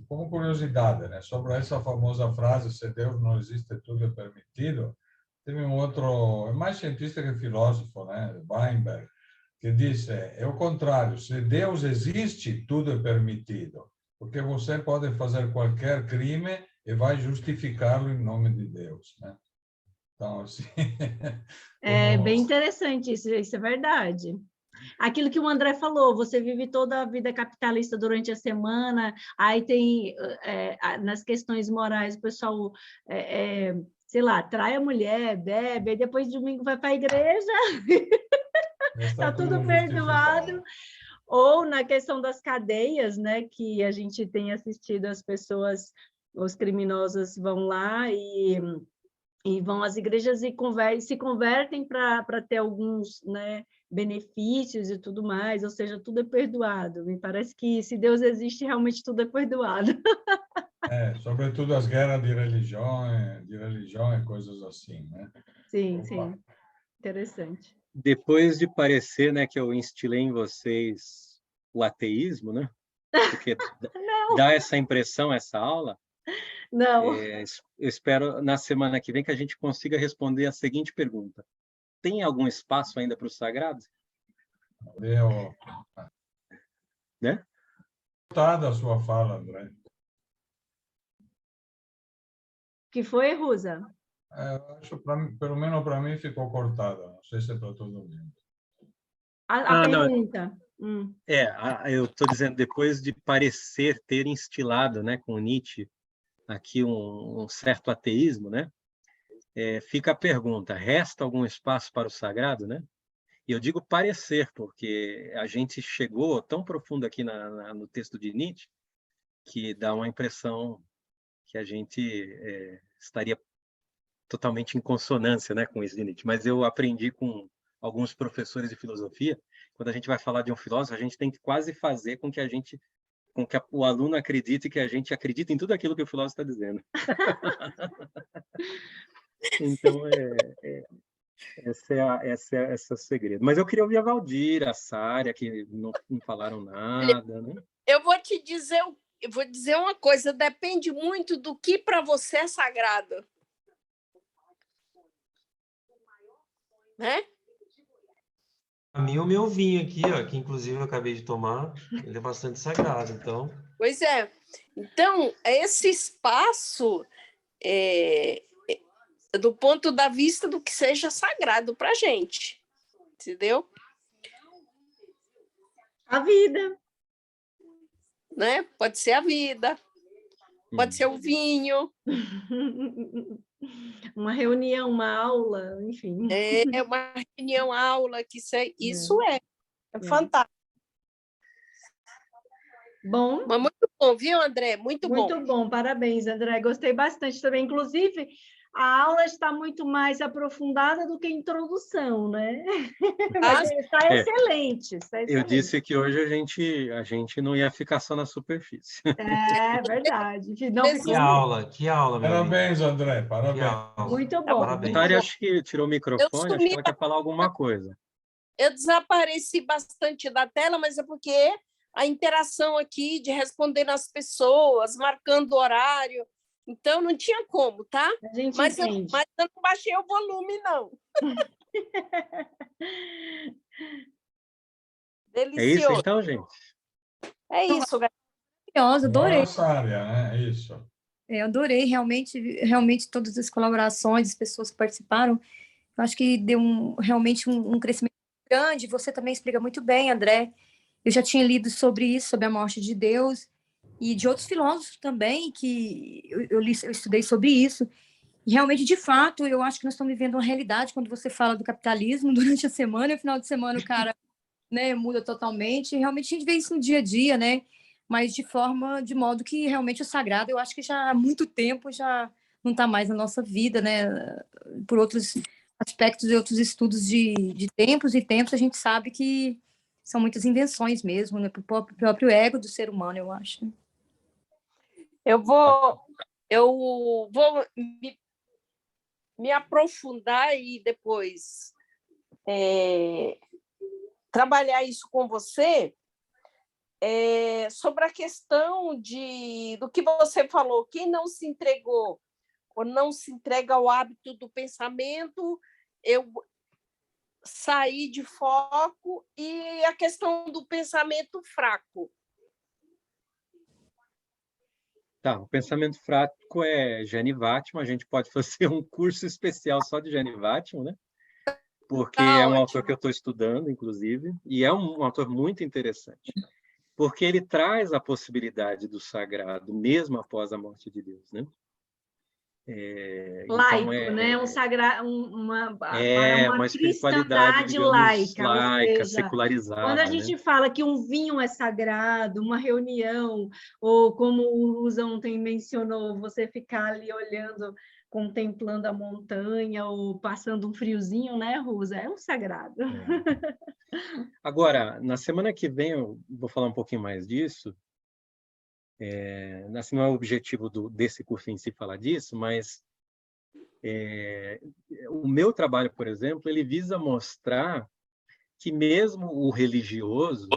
como curiosidade, né? Sobre essa famosa frase, se Deus não existe, tudo é permitido. Teve um outro, é mais cientista que filósofo, né? Weinberg, que disse, é o contrário, se Deus existe, tudo é permitido, porque você pode fazer qualquer crime e vai justificá-lo em nome de Deus, né? Então, assim... É bem interessante isso é verdade. Aquilo que o André falou, você vive toda a vida capitalista durante a semana, aí tem, nas questões morais, o pessoal, sei lá, trai a mulher, bebe, aí depois de domingo vai para a igreja, está tudo perdoado. Ou na questão das cadeias, né, que a gente tem assistido as pessoas, os criminosos vão lá e e vão às igrejas e se convertem para ter alguns, né, benefícios e tudo mais, ou seja, tudo é perdoado. Me parece que se Deus existe, realmente tudo é perdoado. Sobretudo as guerras de religião e coisas assim, né? Sim, Opa. sim, interessante. Depois de parecer, né, que eu instilei em vocês o ateísmo, né? Porque dá essa impressão, essa aula. Não. Eu espero, na semana que vem, que a gente consiga responder a seguinte pergunta. Tem algum espaço ainda para o sagrado? Né? Cortada a sua fala, André. Que foi, Rosa? Acho, pelo menos para mim, ficou cortada. Não sei se é para todo mundo. A pergunta. Eu estou dizendo, depois de parecer ter instilado, né, com Nietzsche, aqui um certo ateísmo, né? Fica a pergunta, resta algum espaço para o sagrado, né? E eu digo parecer, porque a gente chegou tão profundo aqui no texto de Nietzsche, que dá uma impressão que a gente estaria totalmente em consonância, né, com isso de Nietzsche. Mas eu aprendi com alguns professores de filosofia, quando a gente vai falar de um filósofo, a gente tem que quase fazer com que o aluno acredite que a gente acredita em tudo aquilo que o filósofo está dizendo. Então, esse é o segredo. Mas eu queria ouvir a Valdir, a Sária, que não falaram nada, né? Eu vou dizer uma coisa, depende muito do que para você é sagrado. Né? Para mim, o meu vinho aqui, ó, que inclusive eu acabei de tomar, ele é bastante sagrado, então... Pois é. Então, esse espaço do ponto da vista do que seja sagrado para a gente, entendeu? A vida. Né? Pode ser a vida, pode ser o vinho. Uma reunião, uma aula, enfim. Uma reunião, aula, que isso é fantástico. Bom. Mas muito bom, viu, André? Muito bom. Muito bom, parabéns, André. Gostei bastante também. Inclusive, a aula está muito mais aprofundada do que a introdução, né? Mas está excelente, está excelente. Eu disse que hoje a gente não ia ficar só na superfície. É verdade. Não ficou... Que aula, meu Parabéns, amigo. André, parabéns. Muito bom. Parabéns. A Sária, acho que tirou o microfone, acho que ela quer falar alguma coisa. Eu desapareci bastante da tela, mas é porque a interação aqui de responder as pessoas, marcando horário, então não tinha como, tá? Mas eu não baixei o volume, não. Delicioso. É isso então, gente? É isso, galera. Maravilhosa, adorei. Nossa área, né? É isso. Eu adorei realmente todas as colaborações, as pessoas que participaram. Eu acho que deu realmente um crescimento grande. Você também explica muito bem, André. Eu já tinha lido sobre isso, sobre a morte de Deus, e de outros filósofos também, que eu estudei sobre isso. E realmente, de fato, eu acho que nós estamos vivendo uma realidade quando você fala do capitalismo durante a semana, e no final de semana o cara, né, muda totalmente. E realmente a gente vê isso no dia a dia, né? Mas de modo que realmente o sagrado, eu acho que já há muito tempo já não está mais na nossa vida, né? Por outros aspectos e outros estudos de tempos e tempos, a gente sabe que são muitas invenções mesmo, né? Para o próprio ego do ser humano, eu acho. Eu vou me aprofundar e depois trabalhar isso com você sobre a questão do que você falou, quem não se entregou ou não se entrega ao hábito do pensamento, eu sair de foco, e a questão do pensamento fraco. Tá, o pensamento fraco é Jane Vattimo, a gente pode fazer um curso especial só de Jane Vattimo, né? Porque é um autor que eu estou estudando, inclusive, e é um autor muito interessante, porque ele traz a possibilidade do sagrado, mesmo após a morte de Deus, né? Laico, né? Uma espiritualidade, cristandade digamos, laica, seja, secularizada. Quando a gente fala que um vinho é sagrado, uma reunião, ou como o Usa ontem mencionou, você ficar ali olhando contemplando a montanha ou passando um friozinho, né, Rosa? É um sagrado. Agora, na semana que vem eu vou falar um pouquinho mais disso. Assim, não é o objetivo desse curso em si falar disso, mas o meu trabalho, por exemplo, ele visa mostrar que mesmo o religioso,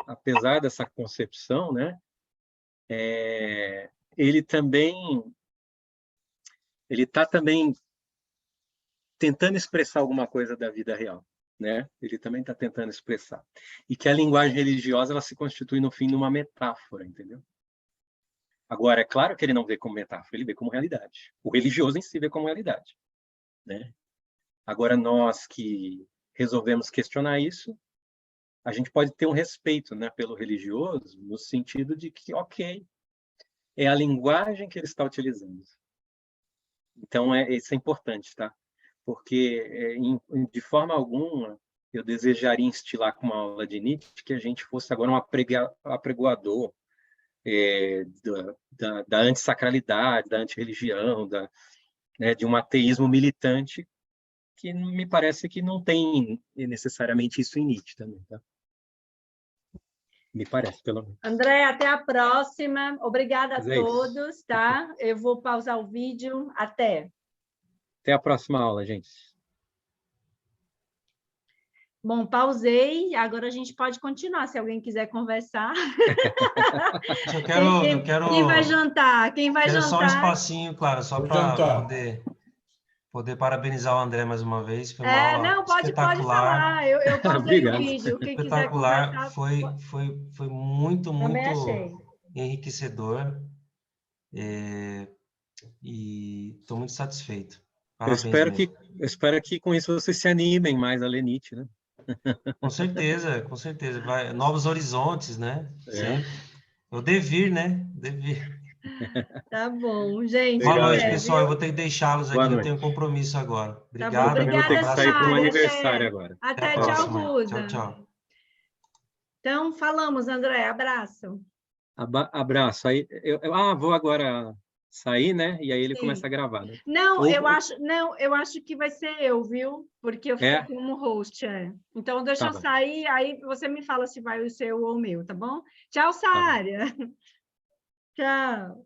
apesar dessa concepção, né, ele está também tentando expressar alguma coisa da vida real, né? Ele também está tentando expressar. E que a linguagem religiosa ela se constitui, no fim, numa metáfora, entendeu? Agora, é claro que ele não vê como metáfora, ele vê como realidade. O religioso em si vê como realidade, né? Agora, nós que resolvemos questionar isso, a gente pode ter um respeito, né, pelo religioso, no sentido de que, ok, é a linguagem que ele está utilizando. Então, isso é importante, tá? Porque, de forma alguma, eu desejaria instilar com uma aula de Nietzsche que a gente fosse agora um apregoador da antissacralidade, da antirreligião, né, de um ateísmo militante, que me parece que não tem necessariamente isso em Nietzsche também, tá? Me parece, pelo menos. André, até a próxima. Obrigada a todos, isso. tá? Eu vou pausar o vídeo. Até. Até a próxima aula, gente. Bom, pausei. Agora a gente pode continuar, se alguém quiser conversar. Quem vai jantar? Quem vai jantar? Só um espacinho, claro, só para poder parabenizar o André mais uma vez. Foi uma aula não, pode espetacular. Eu pausei o vídeo. Quem quiser conversar... Foi muito enriquecedor. E estou muito satisfeito. Parabéns, eu espero que com isso vocês se animem mais a ler Nietzsche, né? Com certeza. Novos horizontes, né? Sempre. O devir, né? Devir. Tá bom, gente. Boa noite, pessoal. Eu vou ter que deixá-los aqui, eu tenho um compromisso agora. Obrigado. Tá bom. Obrigada, eu vou ter que sair para um aniversário agora. Até tchau, Rosa. Tchau. Então, falamos, André. Abraço. Abraço. Aí, vou agora sair, né? E aí ele começa a gravar, né? Não, eu acho que vai ser eu, viu? Porque eu fico como host, Então, deixa eu sair, aí você me fala se vai o seu ou o meu, tá bom? Tchau, Sária. Tchau.